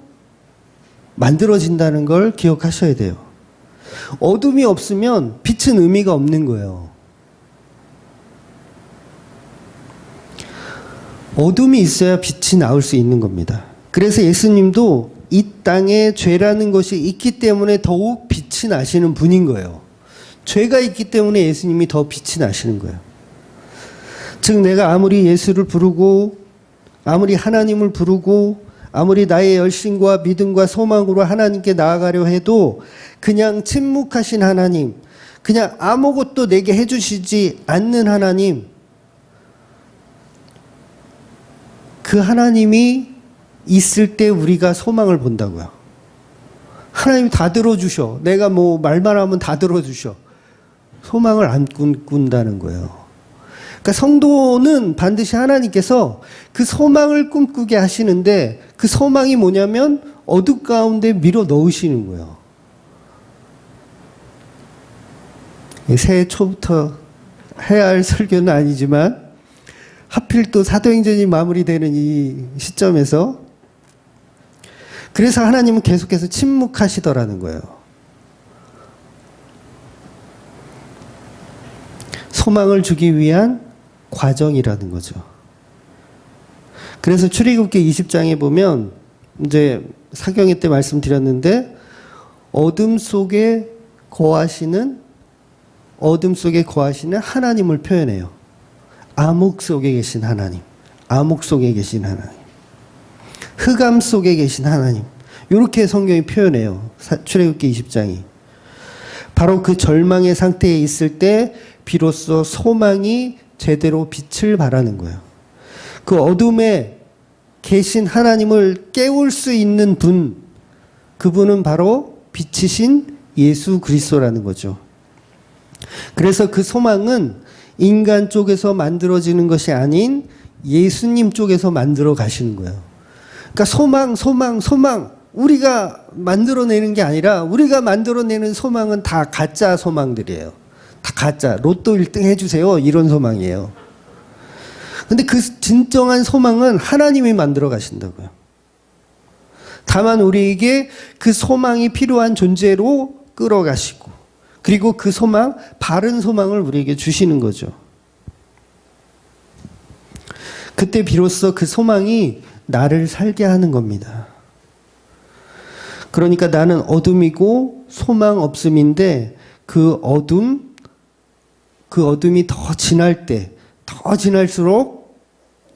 만들어진다는 걸 기억하셔야 돼요. 어둠이 없으면 빛은 의미가 없는 거예요. 어둠이 있어야 빛이 나올 수 있는 겁니다. 그래서 예수님도 이 땅에 죄라는 것이 있기 때문에 더욱 빛이 나시는 분인 거예요. 죄가 있기 때문에 예수님이 더 빛이 나시는 거예요. 즉 내가 아무리 예수를 부르고 아무리 하나님을 부르고 아무리 나의 열심과 믿음과 소망으로 하나님께 나아가려 해도 그냥 침묵하신 하나님, 그냥 아무것도 내게 해주시지 않는 하나님, 그 하나님이 있을 때 우리가 소망을 본다고요. 하나님이 다 들어주셔. 내가 뭐 말만 하면 다 들어주셔. 소망을 안 꾼다는 거예요. 그러니까 성도는 반드시 하나님께서 그 소망을 꿈꾸게 하시는데 그 소망이 뭐냐면 어둠 가운데 밀어 넣으시는 거예요. 새해 초부터 해야 할 설교는 아니지만 하필 또 사도행전이 마무리되는 이 시점에서 그래서 하나님은 계속해서 침묵하시더라는 거예요. 소망을 주기 위한 과정이라는 거죠. 그래서 출애굽기 20장에 보면 이제 사경회 때 말씀드렸는데 어둠 속에 거하시는 하나님을 표현해요. 암흑 속에 계신 하나님, 암흑 속에 계신 하나님, 흑암 속에 계신 하나님, 이렇게 성경이 표현해요. 출애굽기 20장이. 바로 그 절망의 상태에 있을 때 비로소 소망이 제대로 빛을 발하는 거예요. 그 어둠에 계신 하나님을 깨울 수 있는 분, 그분은 바로 빛이신 예수 그리스도라는 거죠. 그래서 그 소망은 인간 쪽에서 만들어지는 것이 아닌 예수님 쪽에서 만들어 가시는 거예요. 그러니까 소망. 우리가 만들어내는 게 아니라 우리가 만들어내는 소망은 다 가짜 소망들이에요. 다 가짜. 로또 1등 해주세요. 이런 소망이에요. 근데 그 진정한 소망은 하나님이 만들어 가신다고요. 다만 우리에게 그 소망이 필요한 존재로 끌어가시고 그리고 그 소망, 바른 소망을 우리에게 주시는 거죠. 그때 비로소 그 소망이 나를 살게 하는 겁니다. 그러니까 나는 어둠이고 소망 없음인데 그 어둠이 더 지날 때, 더 지날수록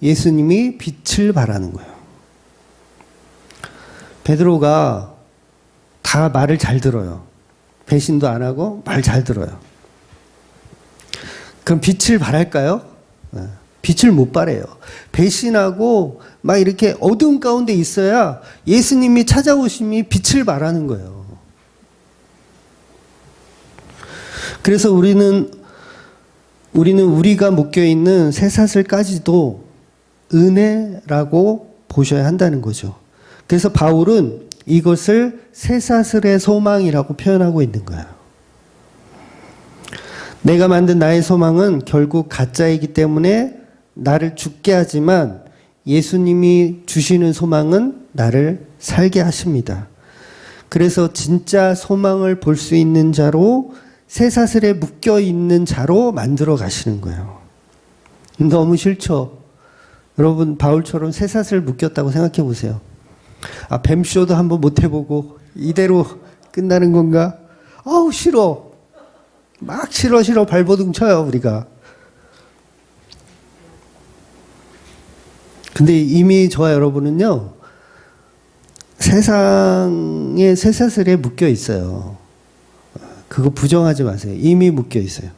예수님이 빛을 발하는 거예요. 베드로가 다 말을 잘 들어요. 배신도 안 하고 말 잘 들어요. 그럼 빛을 발할까요? 빛을 못 발해요. 배신하고 막 이렇게 어두운 가운데 있어야 예수님이 찾아오심이 빛을 발하는 거예요. 그래서 우리는 우리가 묶여있는 쇠사슬까지도 은혜라고 보셔야 한다는 거죠. 그래서 바울은 이것을 쇠사슬의 소망이라고 표현하고 있는 거예요. 내가 만든 나의 소망은 결국 가짜이기 때문에 나를 죽게 하지만 예수님이 주시는 소망은 나를 살게 하십니다. 그래서 진짜 소망을 볼 수 있는 자로 쇠사슬에 묶여 있는 자로 만들어 가시는 거예요. 너무 싫죠? 여러분 바울처럼 쇠사슬 묶였다고 생각해 보세요. 뱀쇼도 한번 못 해보고 이대로 끝나는 건가? 아우 싫어. 막 싫어 발버둥 쳐요 우리가. 근데 이미 저와 여러분은요 세상의 쇠사슬에 묶여 있어요. 그거 부정하지 마세요. 이미 묶여 있어요.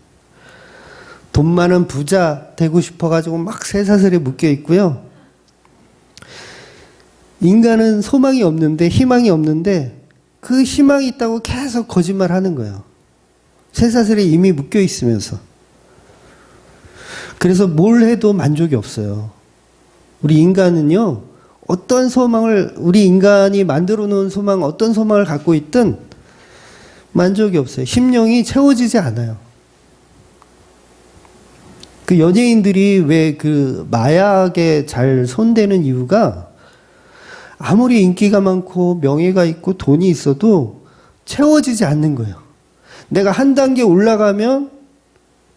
돈 많은 부자 되고 싶어가지고 막 쇠사슬에 묶여 있고요. 인간은 소망이 없는데 희망이 없는데 그 희망이 있다고 계속 거짓말 하는 거예요. 쇠사슬에 이미 묶여 있으면서. 그래서 뭘 해도 만족이 없어요. 우리 인간은요, 어떤 소망을, 우리 인간이 만들어 놓은 소망, 어떤 소망을 갖고 있든 만족이 없어요. 심령이 채워지지 않아요. 그 연예인들이 왜 그 마약에 잘 손대는 이유가 아무리 인기가 많고 명예가 있고 돈이 있어도 채워지지 않는 거예요. 내가 한 단계 올라가면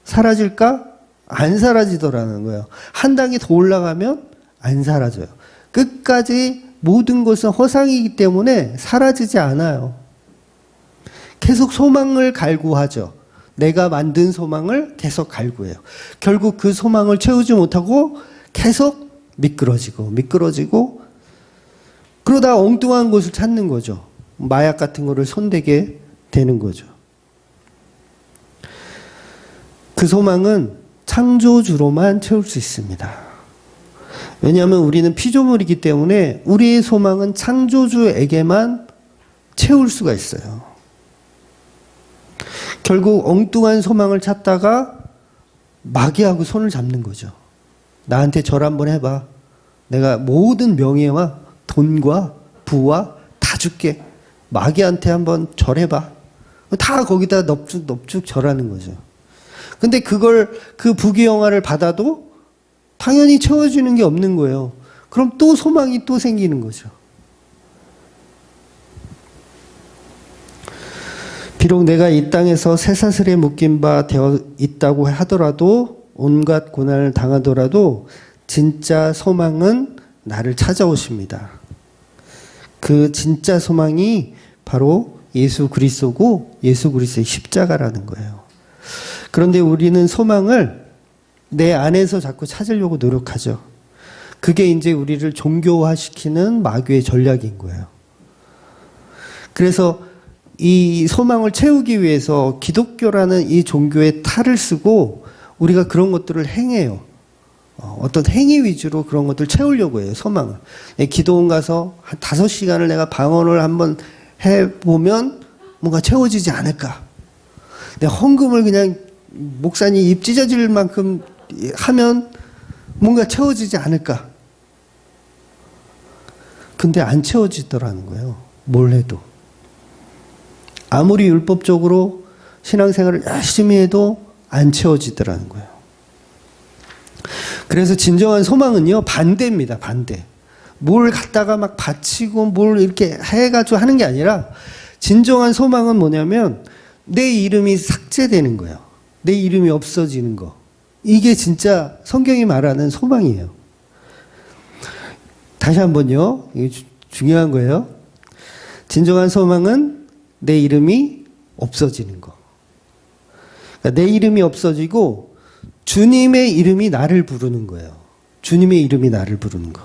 사라질까? 안 사라지더라는 거예요. 한 단계 더 올라가면 안 사라져요. 끝까지 모든 것은 허상이기 때문에 사라지지 않아요. 계속 소망을 갈구하죠. 내가 만든 소망을 계속 갈구해요. 결국 그 소망을 채우지 못하고 계속 미끄러지고 그러다 엉뚱한 곳을 찾는 거죠. 마약 같은 거를 손대게 되는 거죠. 그 소망은 창조주로만 채울 수 있습니다. 왜냐하면 우리는 피조물이기 때문에 우리의 소망은 창조주에게만 채울 수가 있어요. 결국 엉뚱한 소망을 찾다가 마귀하고 손을 잡는 거죠. 나한테 절 한번 해봐. 내가 모든 명예와 돈과 부와 다 줄게. 마귀한테 한번 절해봐. 다 거기다 넙죽 절하는 거죠. 근데 그 부귀영화를 받아도 당연히 채워주는 게 없는 거예요. 그럼 또 소망이 또 생기는 거죠. 비록 내가 이 땅에서 쇠사슬에 묶인 바 되어 있다고 하더라도, 온갖 고난을 당하더라도 진짜 소망은 나를 찾아오십니다. 그 진짜 소망이 바로 예수 그리스도고 예수 그리스도의 십자가라는 거예요. 그런데 우리는 소망을 내 안에서 자꾸 찾으려고 노력하죠. 그게 이제 우리를 종교화시키는 마귀의 전략인 거예요. 그래서 이 소망을 채우기 위해서 기독교라는 이 종교의 탈을 쓰고 우리가 그런 것들을 행해요. 어떤 행위 위주로 그런 것들을 채우려고 해요, 소망을. 기도원 가서 한 5시간을 내가 방언을 한번 해보면 뭔가 채워지지 않을까. 내가 헌금을 그냥 목사님 입 찢어질 만큼 하면 뭔가 채워지지 않을까. 근데 안 채워지더라는 거예요, 뭘 해도. 아무리 율법적으로 신앙생활을 열심히 해도 안 채워지더라는 거예요. 그래서 진정한 소망은요, 반대입니다, 반대. 뭘 갖다가 막 바치고 뭘 이렇게 해가지고 하는 게 아니라, 진정한 소망은 뭐냐면, 내 이름이 삭제되는 거예요. 내 이름이 없어지는 거. 이게 진짜 성경이 말하는 소망이에요. 다시 한번요, 이게 중요한 거예요. 진정한 소망은 내 이름이 없어지는 거. 그러니까 내 이름이 없어지고 주님의 이름이 나를 부르는 거예요. 주님의 이름이 나를 부르는 거.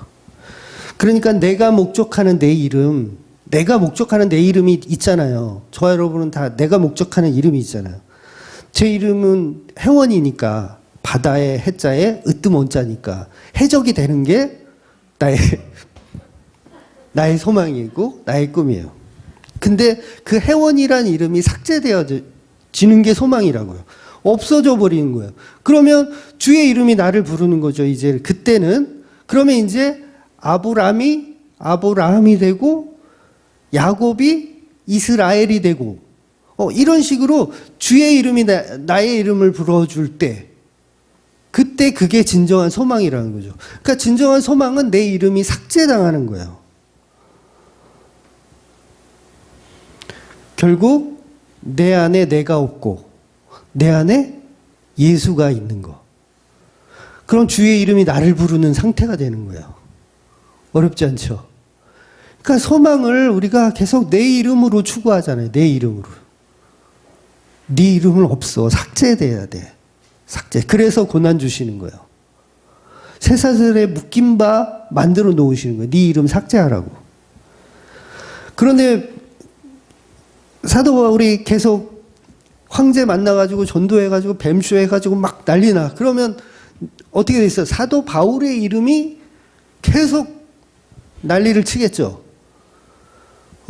그러니까 내가 목적하는 내 이름, 내가 목적하는 내 이름이 있잖아요. 저와 여러분은 다 내가 목적하는 이름이 있잖아요. 제 이름은 해원이니까, 바다의 해자에 으뜸 원자니까 해적이 되는 게 나의 소망이고 나의 꿈이에요. 근데 그 해원이란 이름이 삭제되어지는 게 소망이라고요. 없어져 버리는 거예요. 그러면 주의 이름이 나를 부르는 거죠, 이제. 그때는. 그러면 이제 아브라함이 되고, 야곱이 이스라엘이 되고, 이런 식으로 주의 이름이 나의 이름을 불러줄 때, 그때 그게 진정한 소망이라는 거죠. 그러니까 진정한 소망은 내 이름이 삭제당하는 거예요. 결국 내 안에 내가 없고 내 안에 예수가 있는 거. 그럼 주의 이름이 나를 부르는 상태가 되는 거예요. 어렵지 않죠? 그러니까 소망을 우리가 계속 내 이름으로 추구하잖아요. 내 이름으로. 네 이름은 없어. 삭제돼야 돼. 삭제. 그래서 고난 주시는 거예요. 쇠사슬에 묶인 바 만들어 놓으시는 거예요. 네 이름 삭제하라고. 그런데 사도 바울이 계속 황제 만나가지고 전도해가지고 뱀쇼 해가지고 막 난리나. 그러면 어떻게 돼 있어요? 사도 바울의 이름이 계속 난리를 치겠죠.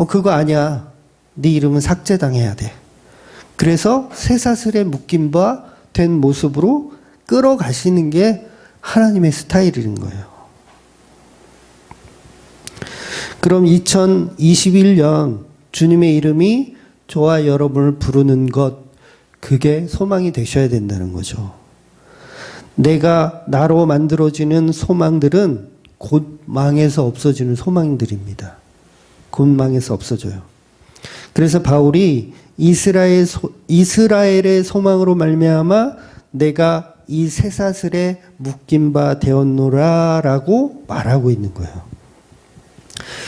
그거 아니야. 네 이름은 삭제당해야 돼. 그래서 쇠사슬에 묶인 바 된 모습으로 끌어가시는 게 하나님의 스타일인 거예요. 그럼 2021년 주님의 이름이 저와 여러분을 부르는 것, 그게 소망이 되셔야 된다는 거죠. 내가 나로 만들어지는 소망들은 곧 망해서 없어지는 소망들입니다. 곧 망해서 없어져요. 그래서 바울이 이스라엘의 소망으로 말미암아 내가 이 쇠사슬에 묶인 바 되었노라라고 말하고 있는 거예요.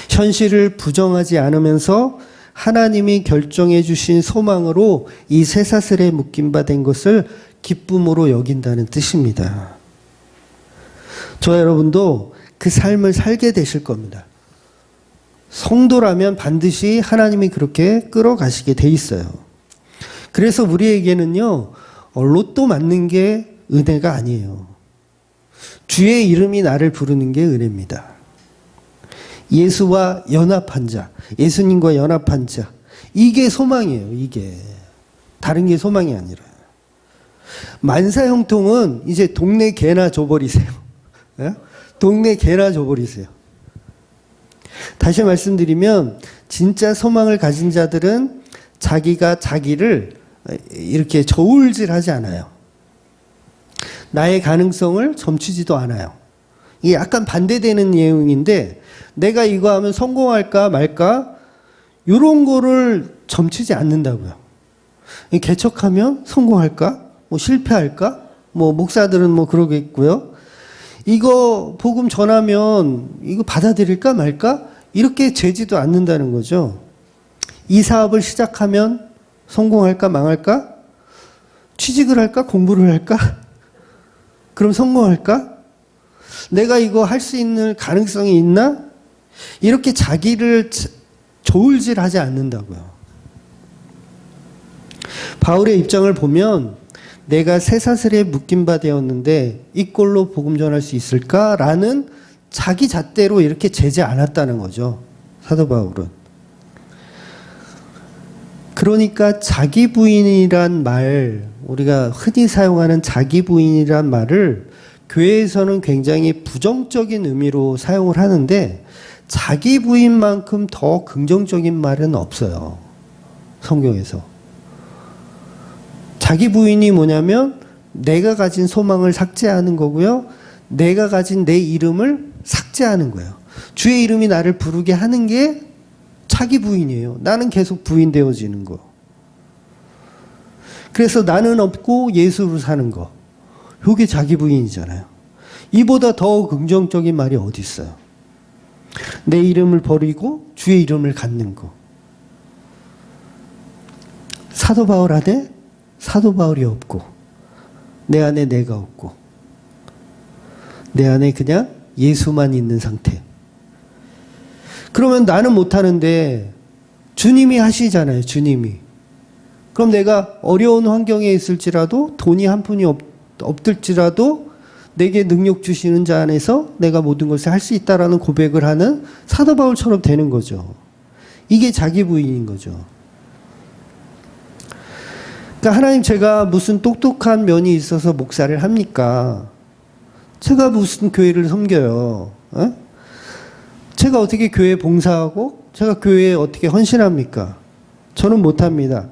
현실을 부정하지 않으면서 하나님이 결정해 주신 소망으로 이 쇠사슬에 묶인 바 된 것을 기쁨으로 여긴다는 뜻입니다. 저 여러분도 그 삶을 살게 되실 겁니다. 성도라면 반드시 하나님이 그렇게 끌어가시게 돼 있어요. 그래서 우리에게는요, 로또 맞는 게 은혜가 아니에요. 주의 이름이 나를 부르는 게 은혜입니다. 예수와 연합한 자, 예수님과 연합한 자, 이게 소망이에요. 이게 다른 게 소망이 아니라. 만사형통은 이제 동네 개나 줘버리세요. 동네 개나 줘버리세요. 다시 말씀드리면 진짜 소망을 가진 자들은 자기가 자기를 이렇게 저울질하지 않아요. 나의 가능성을 점치지도 않아요. 이게 약간 반대되는 내용인데 내가 이거 하면 성공할까 말까 이런 거를 점치지 않는다고요. 개척하면 성공할까? 뭐 실패할까? 뭐 목사들은 뭐 그러겠고요. 이거 복음 전하면 이거 받아들일까 말까? 이렇게 재지도 않는다는 거죠. 이 사업을 시작하면 성공할까 망할까? 취직을 할까? 공부를 할까? 그럼 성공할까? 내가 이거 할 수 있는 가능성이 있나? 이렇게 자기를 저울질하지 않는다고요. 바울의 입장을 보면 내가 쇠사슬에 묶인 바 되었는데 이 꼴로 복음 전할 수 있을까라는 자기 잣대로 이렇게 재지 않았다는 거죠. 사도 바울은. 그러니까 자기 부인이란 말, 우리가 흔히 사용하는 자기 부인이란 말을 교회에서는 굉장히 부정적인 의미로 사용을 하는데 자기 부인만큼 더 긍정적인 말은 없어요. 성경에서. 자기 부인이 뭐냐면 내가 가진 소망을 삭제하는 거고요. 내가 가진 내 이름을 삭제하는 거예요. 주의 이름이 나를 부르게 하는 게 자기 부인이에요. 나는 계속 부인되어지는 거. 그래서 나는 없고 예수로 사는 거. 이게 자기 부인이잖아요. 이보다 더 긍정적인 말이 어디 있어요? 내 이름을 버리고 주의 이름을 갖는 거. 사도 바울 안에 사도 바울이 없고 내 안에 내가 없고 내 안에 그냥 예수만 있는 상태. 그러면 나는 못하는데 주님이 하시잖아요. 주님이. 그럼 내가 어려운 환경에 있을지라도 돈이 한 푼이 없을지라도 내게 능력 주시는 자 안에서 내가 모든 것을 할 수 있다라는 고백을 하는 사도 바울처럼 되는 거죠. 이게 자기 부인인 거죠. 그러니까 하나님 제가 무슨 똑똑한 면이 있어서 목사를 합니까? 제가 무슨 교회를 섬겨요? 제가 어떻게 교회에 봉사하고 제가 교회에 어떻게 헌신합니까? 저는 못합니다.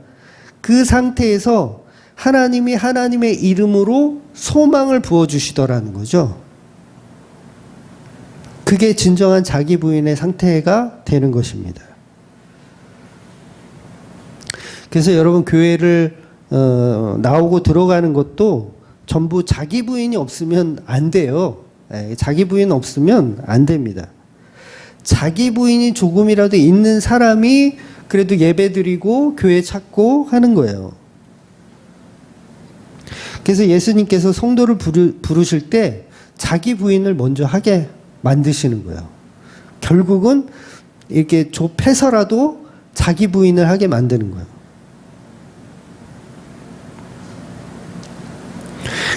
그 상태에서 하나님이 하나님의 이름으로 소망을 부어주시더라는 거죠. 그게 진정한 자기 부인의 상태가 되는 것입니다. 그래서 여러분 교회를 나오고 들어가는 것도 전부 자기 부인이 없으면 안 돼요. 자기 부인 없으면 안 됩니다. 자기 부인이 조금이라도 있는 사람이 그래도 예배 드리고 교회 찾고 하는 거예요. 그래서 예수님께서 성도를 부르실 때 자기 부인을 먼저 하게 만드시는 거예요. 결국은 이렇게 좁혀서라도 자기 부인을 하게 만드는 거예요.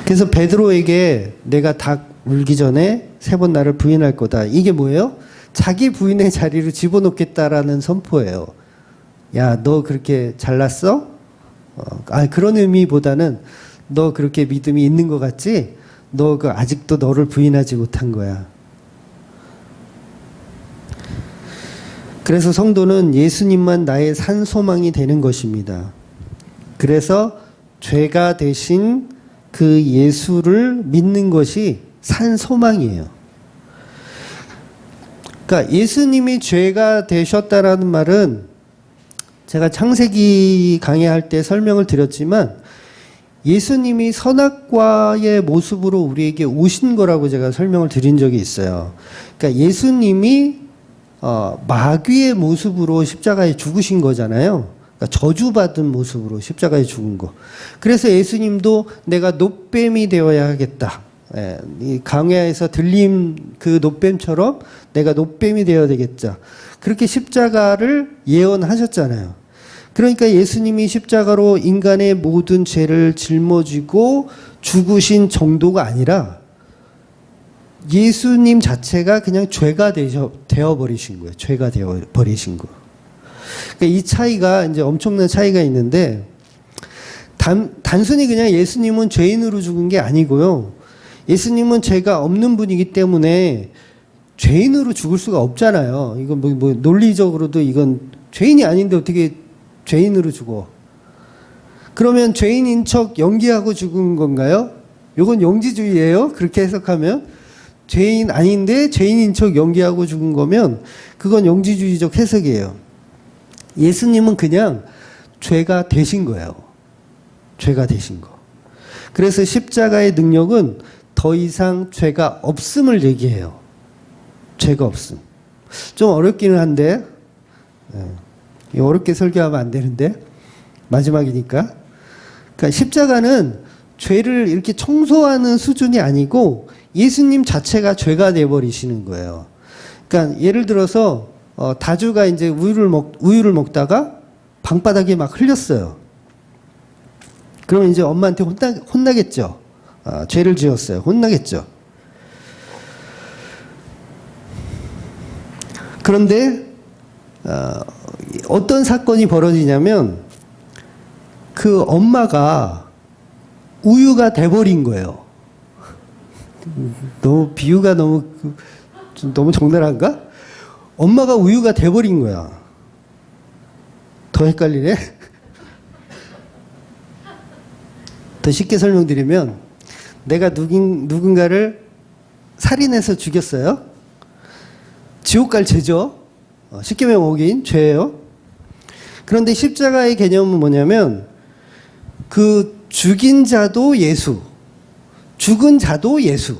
그래서 베드로에게 내가 닭 울기 전에 3번 나를 부인할 거다. 이게 뭐예요? 자기 부인의 자리를 집어넣겠다라는 선포예요. 야, 너 그렇게 잘났어? 그런 의미보다는 너 그렇게 믿음이 있는 것 같지? 너 아직도 너를 부인하지 못한 거야. 그래서 성도는 예수님만 나의 산 소망이 되는 것입니다. 그래서 죄가 되신 그 예수를 믿는 것이 산 소망이에요. 그러니까 예수님이 죄가 되셨다라는 말은 제가 창세기 강의할 때 설명을 드렸지만 예수님이 선악과의 모습으로 우리에게 오신 거라고 제가 설명을 드린 적이 있어요. 그러니까 예수님이 마귀의 모습으로 십자가에 죽으신 거잖아요. 그러니까 저주받은 모습으로 십자가에 죽은 거. 그래서 예수님도 내가 놋뱀이 되어야 하겠다. 이 강야에서 들림 그 놋뱀처럼 내가 놋뱀이 되어야 되겠자. 그렇게 십자가를 예언하셨잖아요. 그러니까 예수님이 십자가로 인간의 모든 죄를 짊어지고 죽으신 정도가 아니라 예수님 자체가 그냥 죄가 되어버리신 거예요. 죄가 되어버리신 거. 그러니까 이 차이가 이제 엄청난 차이가 있는데 단순히 그냥 예수님은 죄인으로 죽은 게 아니고요. 예수님은 죄가 없는 분이기 때문에 죄인으로 죽을 수가 없잖아요. 이건 뭐 논리적으로도 이건 죄인이 아닌데 어떻게 죄인으로 죽어? 그러면 죄인인 척 연기하고 죽은 건가요? 이건 영지주의예요. 그렇게 해석하면 죄인 아닌데 죄인인 척 연기하고 죽은 거면 그건 영지주의적 해석이에요. 예수님은 그냥 죄가 되신 거예요. 죄가 되신 거. 그래서 십자가의 능력은 더 이상 죄가 없음을 얘기해요. 죄가 없음. 좀 어렵기는 한데 어렵게 설교하면 안 되는데 마지막이니까. 그러니까 십자가는 죄를 이렇게 청소하는 수준이 아니고 예수님 자체가 죄가 돼버리시는 거예요. 그러니까 예를 들어서 다주가 이제 우유를 먹다가 방바닥에 막 흘렸어요. 그러면 이제 엄마한테 혼나겠죠. 죄를 지었어요. 혼나겠죠. 그런데 어떤 사건이 벌어지냐면 그 엄마가 우유가 돼버린 거예요. 너무 비유가 너무 적나라한가? 엄마가 우유가 돼버린 거야. 더 헷갈리네. 더 쉽게 설명드리면 내가 누군가를 살인해서 죽였어요. 지옥 갈 죄죠. 십계명 어긴 죄예요. 그런데 십자가의 개념은 뭐냐면 그 죽인 자도 예수, 죽은 자도 예수,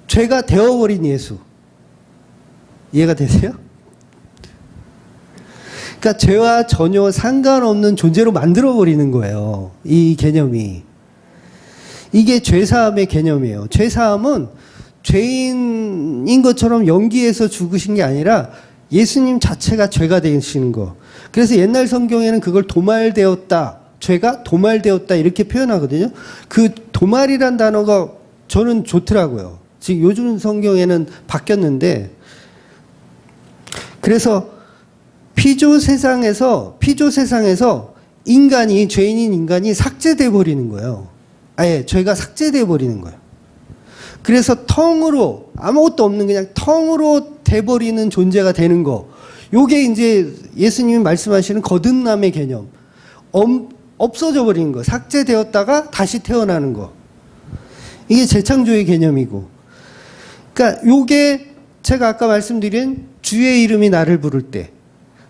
죄가 되어버린 예수. 이해가 되세요? 그러니까 죄와 전혀 상관없는 존재로 만들어버리는 거예요. 이 개념이. 이게 죄사함의 개념이에요. 죄사함은 죄인인 것처럼 연기해서 죽으신 게 아니라 예수님 자체가 죄가 되시는 거. 그래서 옛날 성경에는 그걸 도말되었다. 죄가 도말되었다 이렇게 표현하거든요. 그 도말이란 단어가 저는 좋더라고요. 지금 요즘 성경에는 바뀌었는데 그래서 피조 세상에서 인간이 죄인인 인간이 삭제돼 버리는 거예요. 아예 죄가 삭제돼 버리는 거예요. 그래서 텅으로 아무것도 없는 그냥 텅으로 돼버리는 존재가 되는 거. 요게 이제 예수님이 말씀하시는 거듭남의 개념. 없어져 버리는 거. 삭제되었다가 다시 태어나는 거. 이게 재창조의 개념이고. 그러니까 요게 제가 아까 말씀드린 주의 이름이 나를 부를 때,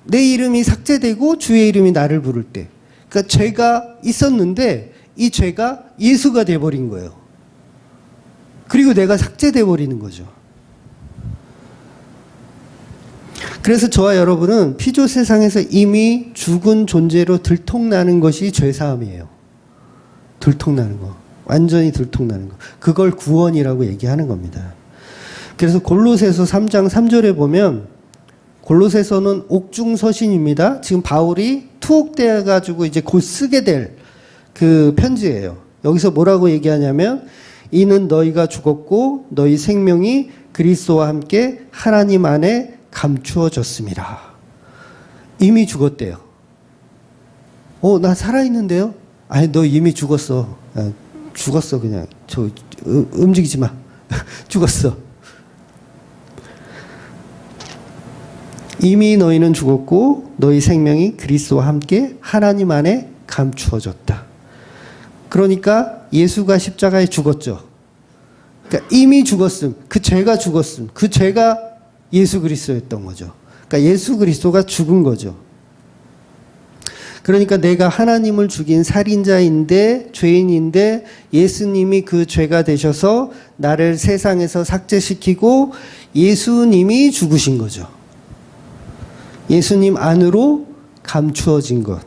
내 이름이 삭제되고 주의 이름이 나를 부를 때, 그러니까 죄가 있었는데 이 죄가 예수가 돼버린 거예요. 그리고 내가 삭제돼 버리는 거죠. 그래서 저와 여러분은 피조 세상에서 이미 죽은 존재로 들통나는 것이 죄사함이에요. 들통나는 거. 완전히 들통나는 거. 그걸 구원이라고 얘기하는 겁니다. 그래서 골로새서 3장 3절에 보면 골로새서는 옥중서신입니다. 지금 바울이 투옥돼 가지고 이제 곧 쓰게 될 그 편지예요. 여기서 뭐라고 얘기하냐면 이는 너희가 죽었고 너희 생명이 그리스도와 함께 하나님 안에 감추어졌습니다. 이미 죽었대요. 나 살아있는데요? 아니, 너 이미 죽었어. 죽었어, 그냥. 움직이지 마. 죽었어. 이미 너희는 죽었고 너희 생명이 그리스도와 함께 하나님 안에 감추어졌다. 그러니까 예수가 십자가에 죽었죠. 그러니까 이미 죽었음. 그 죄가 죽었음. 그 죄가 예수 그리스도였던 거죠. 그러니까 예수 그리스도가 죽은 거죠. 그러니까 내가 하나님을 죽인 살인자인데, 죄인인데 예수님이 그 죄가 되셔서 나를 세상에서 삭제시키고 예수님이 죽으신 거죠. 예수님 안으로 감추어진 것.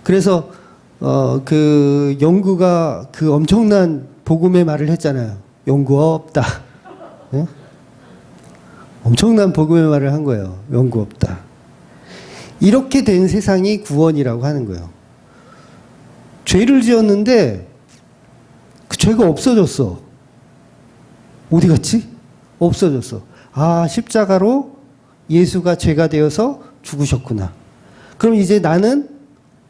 그래서 그 영구가 그 엄청난 복음의 말을 했잖아요. 영구 없다. 네? 엄청난 복음의 말을 한 거예요. 영구 없다. 이렇게 된 세상이 구원이라고 하는 거예요. 죄를 지었는데 그 죄가 없어졌어. 어디 갔지? 없어졌어. 아, 십자가로 예수가 죄가 되어서 죽으셨구나. 그럼 이제 나는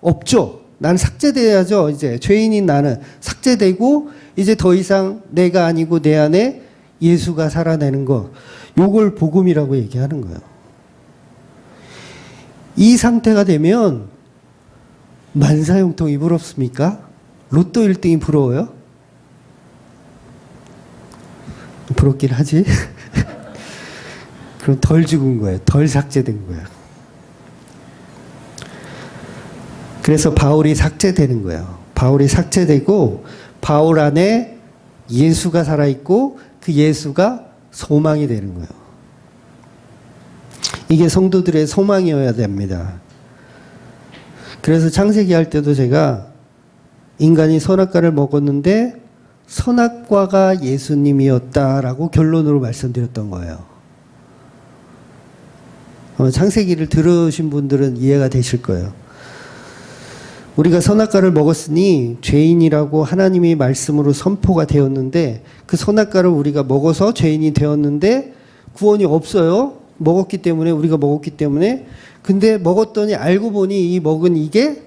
없죠. 나는 삭제돼야죠. 이제 죄인인 나는 삭제되고 이제 더 이상 내가 아니고 내 안에 예수가 살아내는 것. 요걸 복음이라고 얘기하는 거예요. 이 상태가 되면 만사형통이 부럽습니까? 로또 1등이 부러워요? 부럽긴 하지. 그럼 덜 죽은 거예요. 덜 삭제된 거예요. 그래서 바울이 삭제되는 거예요. 바울이 삭제되고 바울 안에 예수가 살아있고 그 예수가 소망이 되는 거예요. 이게 성도들의 소망이어야 됩니다. 그래서 창세기 할 때도 제가 인간이 선악과를 먹었는데 선악과가 예수님이었다라고 결론으로 말씀드렸던 거예요. 창세기를 들으신 분들은 이해가 되실 거예요. 우리가 선악과를 먹었으니 죄인이라고 하나님의 말씀으로 선포가 되었는데 그 선악과를 우리가 먹어서 죄인이 되었는데 구원이 없어요. 먹었기 때문에, 우리가 먹었기 때문에. 근데 먹었더니 알고 보니 이 먹은 이게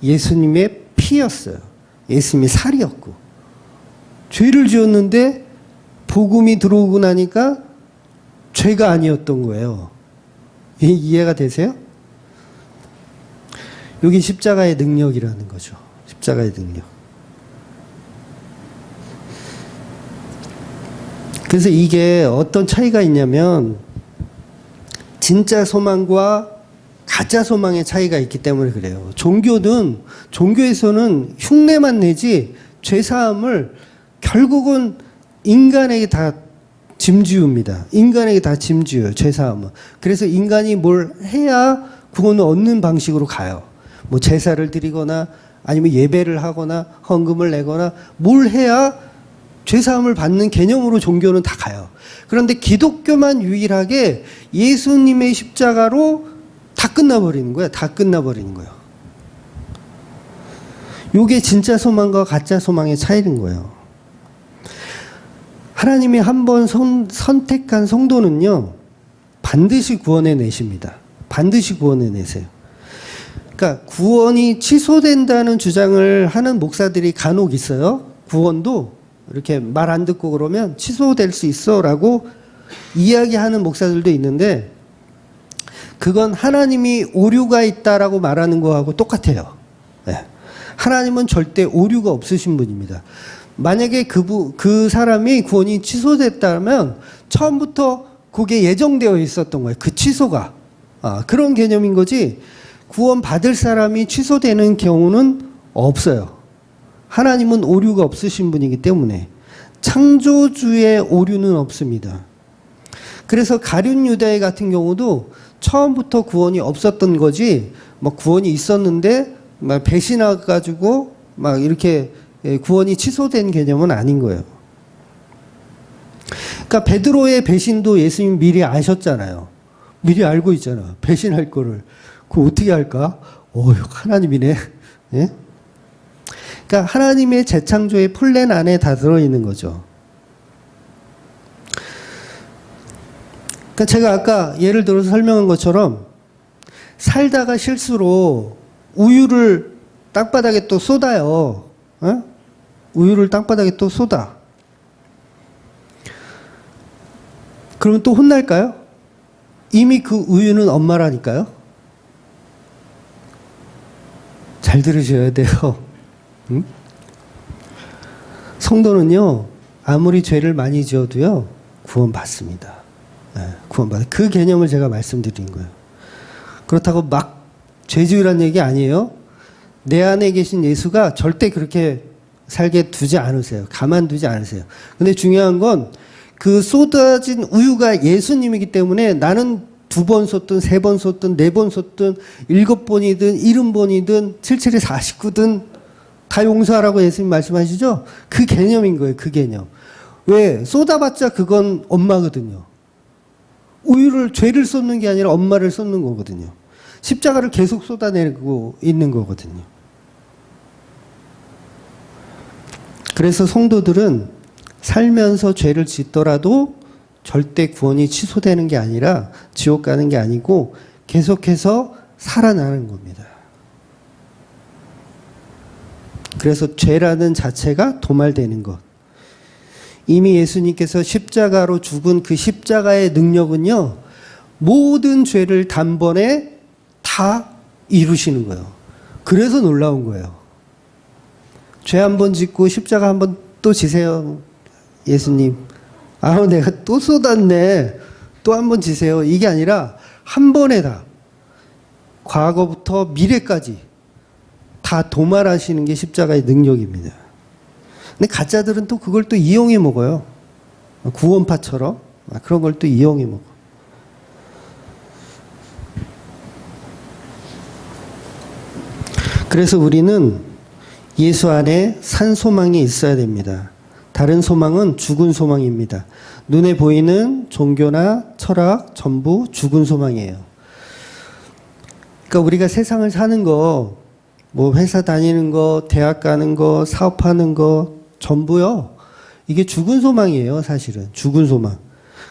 예수님의 피였어요. 예수님의 살이었고. 죄를 지었는데 복음이 들어오고 나니까 죄가 아니었던 거예요. 이해가 되세요? 여기 십자가의 능력이라는 거죠. 십자가의 능력. 그래서 이게 어떤 차이가 있냐면 진짜 소망과 가짜 소망의 차이가 있기 때문에 그래요. 종교에서는 흉내만 내지 죄사함을 결국은 인간에게 다 짐지웁니다. 인간에게 다 짐지워요. 죄사함은. 그래서 인간이 뭘 해야 구원을 얻는 방식으로 가요. 뭐 제사를 드리거나 아니면 예배를 하거나 헌금을 내거나 뭘 해야 죄사함을 받는 개념으로 종교는 다 가요. 그런데 기독교만 유일하게 예수님의 십자가로 다 끝나버리는 거예요. 다 끝나버리는 거예요. 이게 진짜 소망과 가짜 소망의 차이인 거예요. 하나님이 한번 선택한 성도는요, 반드시 구원해 내십니다. 반드시 구원해 내세요. 그러니까 구원이 취소된다는 주장을 하는 목사들이 간혹 있어요. 구원도 이렇게 말 안 듣고 그러면 취소될 수 있어라고 이야기하는 목사들도 있는데 그건 하나님이 오류가 있다라고 말하는 거하고 똑같아요. 네. 하나님은 절대 오류가 없으신 분입니다. 만약에 그 사람이 구원이 취소됐다면 처음부터 그게 예정되어 있었던 거예요. 그 취소가. 그런 개념인 거지 구원 받을 사람이 취소되는 경우는 없어요. 하나님은 오류가 없으신 분이기 때문에 창조주의 오류는 없습니다. 그래서 가룟 유다의 같은 경우도 처음부터 구원이 없었던 거지 막 구원이 있었는데 막 배신해가지고 막 이렇게 구원이 취소된 개념은 아닌 거예요. 그러니까 베드로의 배신도 예수님 미리 아셨잖아요. 미리 알고 있잖아. 배신할 거를. 그거 어떻게 할까? 하나님이네. 예? 그러니까 하나님의 재창조의 플랜 안에 다 들어있는 거죠. 그러니까 제가 아까 예를 들어서 설명한 것처럼 살다가 실수로 우유를 땅바닥에 또 쏟아요. 어? 우유를 땅바닥에 또 쏟아. 그러면 또 혼날까요? 이미 그 우유는 엄마라니까요. 잘 들으셔야 돼요. 응? 성도는요, 아무리 죄를 많이 지어도요, 구원받습니다. 네, 구원받아요. 그 개념을 제가 말씀드린 거예요. 그렇다고 막 죄지으란 얘기 아니에요. 내 안에 계신 예수가 절대 그렇게 살게 두지 않으세요. 가만두지 않으세요. 근데 중요한 건 그 쏟아진 우유가 예수님이기 때문에 나는 2번 쏟든 3번 쏟든 4번 쏟든 7번이든 70번이든 77에 49든 다 용서하라고 예수님 말씀하시죠? 그 개념인 거예요. 그 개념. 왜? 쏟아봤자 그건 엄마거든요. 우유를 죄를 쏟는 게 아니라 엄마를 쏟는 거거든요. 십자가를 계속 쏟아내고 있는 거거든요. 그래서 성도들은 살면서 죄를 짓더라도 절대 구원이 취소되는 게 아니라 지옥 가는 게 아니고 계속해서 살아나는 겁니다. 그래서 죄라는 자체가 도말되는 것. 이미 예수님께서 십자가로 죽은 그 십자가의 능력은요, 모든 죄를 단번에 다 이루시는 거예요. 그래서 놀라운 거예요. 죄 한 번 짓고 십자가 한 번 또 지세요. 예수님. 아우, 내가 또 쏟았네. 또 한 번 지세요. 이게 아니라 한 번에 다. 과거부터 미래까지 다 도말하시는 게 십자가의 능력입니다. 근데 가짜들은 또 그걸 또 이용해 먹어요. 구원파처럼. 그런 걸 또 이용해 먹어. 그래서 우리는 예수 안에 산 소망이 있어야 됩니다. 다른 소망은 죽은 소망입니다. 눈에 보이는 종교나 철학 전부 죽은 소망이에요. 그러니까 우리가 세상을 사는 거, 뭐 회사 다니는 거, 대학 가는 거, 사업하는 거 전부요. 이게 죽은 소망이에요, 사실은. 죽은 소망.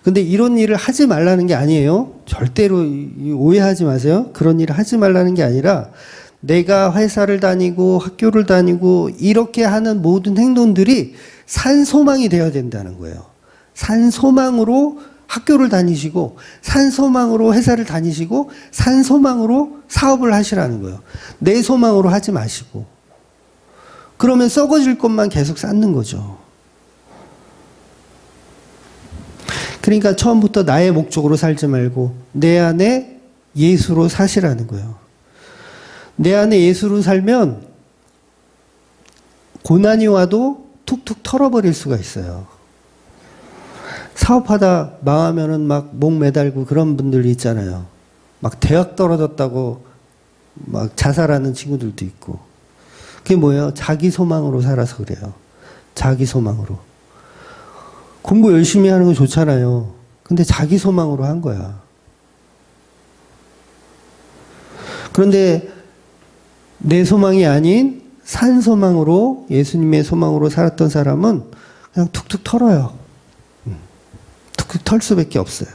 근데 이런 일을 하지 말라는 게 아니에요. 절대로 오해하지 마세요. 그런 일을 하지 말라는 게 아니라 내가 회사를 다니고 학교를 다니고 이렇게 하는 모든 행동들이 산 소망이 되어야 된다는 거예요. 산 소망으로 학교를 다니시고 산 소망으로 회사를 다니시고 산 소망으로 사업을 하시라는 거예요. 내 소망으로 하지 마시고. 그러면 썩어질 것만 계속 쌓는 거죠. 그러니까 처음부터 나의 목적으로 살지 말고 내 안에 예수로 사시라는 거예요. 내 안에 예수로 살면 고난이 와도 툭툭 털어버릴 수가 있어요. 사업하다 망하면은 막 목 매달고 그런 분들이 있잖아요. 막 대학 떨어졌다고 막 자살하는 친구들도 있고. 그게 뭐예요? 자기 소망으로 살아서 그래요. 자기 소망으로. 공부 열심히 하는 거 좋잖아요. 근데 자기 소망으로 한 거야. 그런데 내 소망이 아닌 산 소망으로, 예수님의 소망으로 살았던 사람은 그냥 툭툭 털어요. 툭툭 털 수밖에 없어요.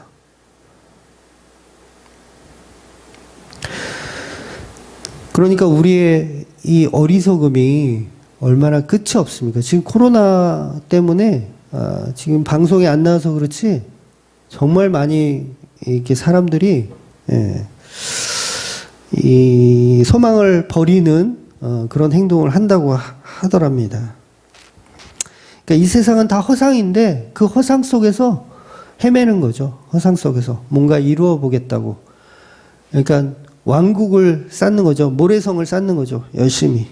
그러니까 우리의 이 어리석음이 얼마나 끝이 없습니까? 지금 코로나 때문에 지금 방송에 안 나와서 그렇지 정말 많이 이렇게 사람들이 이 소망을 버리는 그런 행동을 한다고 하더랍니다. 그러니까 이 세상은 다 허상인데 그 허상 속에서 헤매는 거죠. 허상 속에서 뭔가 이루어 보겠다고. 그러니까 왕국을 쌓는 거죠. 모래성을 쌓는 거죠. 열심히.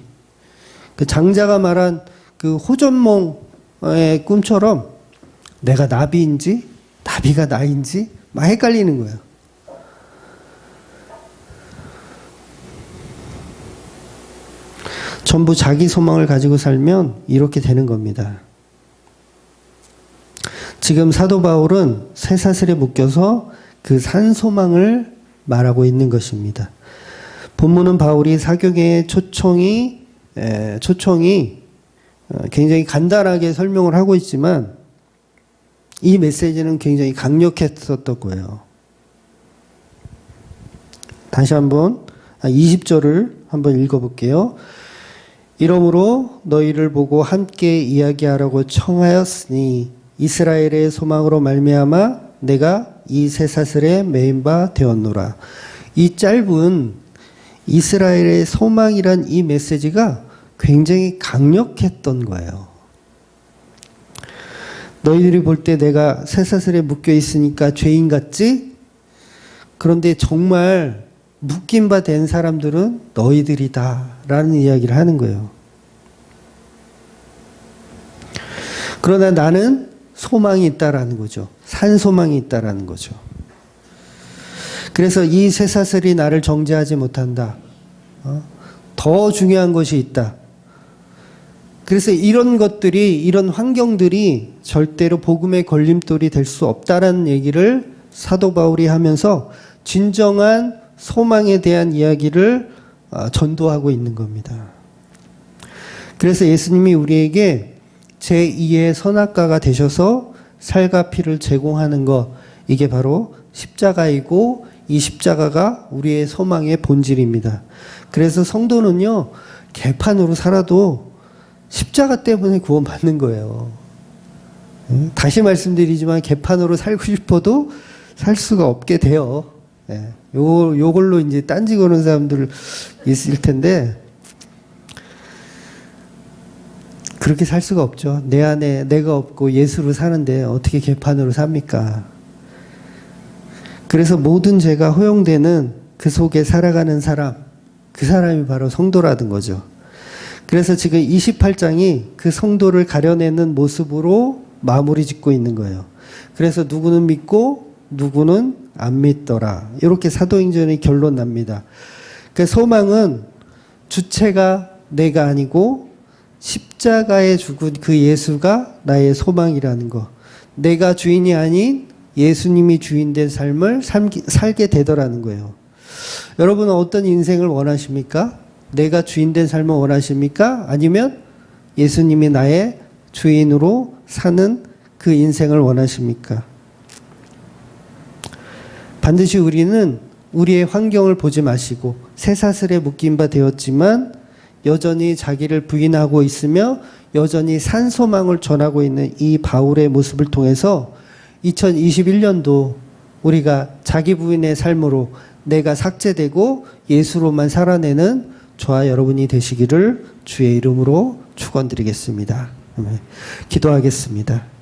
그 장자가 말한 그 호전몽의 꿈처럼 내가 나비인지 나비가 나인지 막 헷갈리는 거예요. 전부 자기 소망을 가지고 살면 이렇게 되는 겁니다. 지금 사도 바울은 쇠사슬에 묶여서 그 산 소망을 말하고 있는 것입니다. 본문은 바울이 사교계의 초청이 굉장히 간단하게 설명을 하고 있지만 이 메시지는 굉장히 강력했었던 거예요. 다시 한번 20절을 한번 읽어볼게요. 이러므로 너희를 보고 함께 이야기하라고 청하였으니 이스라엘의 소망으로 말미암아 내가 이 쇠사슬에 매인 바 되었노라. 이 짧은 이스라엘의 소망이란 이 메시지가 굉장히 강력했던 거예요. 너희들이 볼 때 내가 쇠사슬에 묶여 있으니까 죄인 같지? 그런데 정말 묶인 바 된 사람들은 너희들이다 라는 이야기를 하는 거예요. 그러나 나는 소망이 있다라는 거죠. 산 소망이 있다라는 거죠. 그래서 이 쇠사슬이 나를 정죄하지 못한다. 더 중요한 것이 있다. 그래서 이런 것들이, 이런 환경들이 절대로 복음의 걸림돌이 될 수 없다라는 얘기를 사도 바울이 하면서 진정한 소망에 대한 이야기를 전도하고 있는 겁니다. 그래서 예수님이 우리에게 제2의 선악과가 되셔서 살과 피를 제공하는 것, 이게 바로 십자가이고 이 십자가가 우리의 소망의 본질입니다. 그래서 성도는요, 개판으로 살아도 십자가 때문에 구원받는 거예요. 다시 말씀드리지만 개판으로 살고 싶어도 살 수가 없게 돼요. 요걸로 이제 딴지 거는 사람들 있을 텐데, 그렇게 살 수가 없죠. 내 안에 내가 없고 예수로 사는데 어떻게 개판으로 삽니까? 그래서 모든 죄가 허용되는 그 속에 살아가는 사람, 그 사람이 바로 성도라는 거죠. 그래서 지금 28장이 그 성도를 가려내는 모습으로 마무리 짓고 있는 거예요. 그래서 누구는 믿고 누구는 안 믿더라. 이렇게 사도행전의 결론 납니다. 그 소망은 주체가 내가 아니고 십자가에 죽은 그 예수가 나의 소망이라는 거. 내가 주인이 아닌 예수님이 주인된 삶을 살게 되더라는 거예요. 여러분은 어떤 인생을 원하십니까? 내가 주인된 삶을 원하십니까? 아니면 예수님이 나의 주인으로 사는 그 인생을 원하십니까? 반드시 우리는 우리의 환경을 보지 마시고 쇠사슬에 묶인 바 되었지만 여전히 자기를 부인하고 있으며 여전히 산소망을 전하고 있는 이 바울의 모습을 통해서 2021년도 우리가 자기 부인의 삶으로 내가 삭제되고 예수로만 살아내는 저와 여러분이 되시기를 주의 이름으로 축원드리겠습니다. 기도하겠습니다.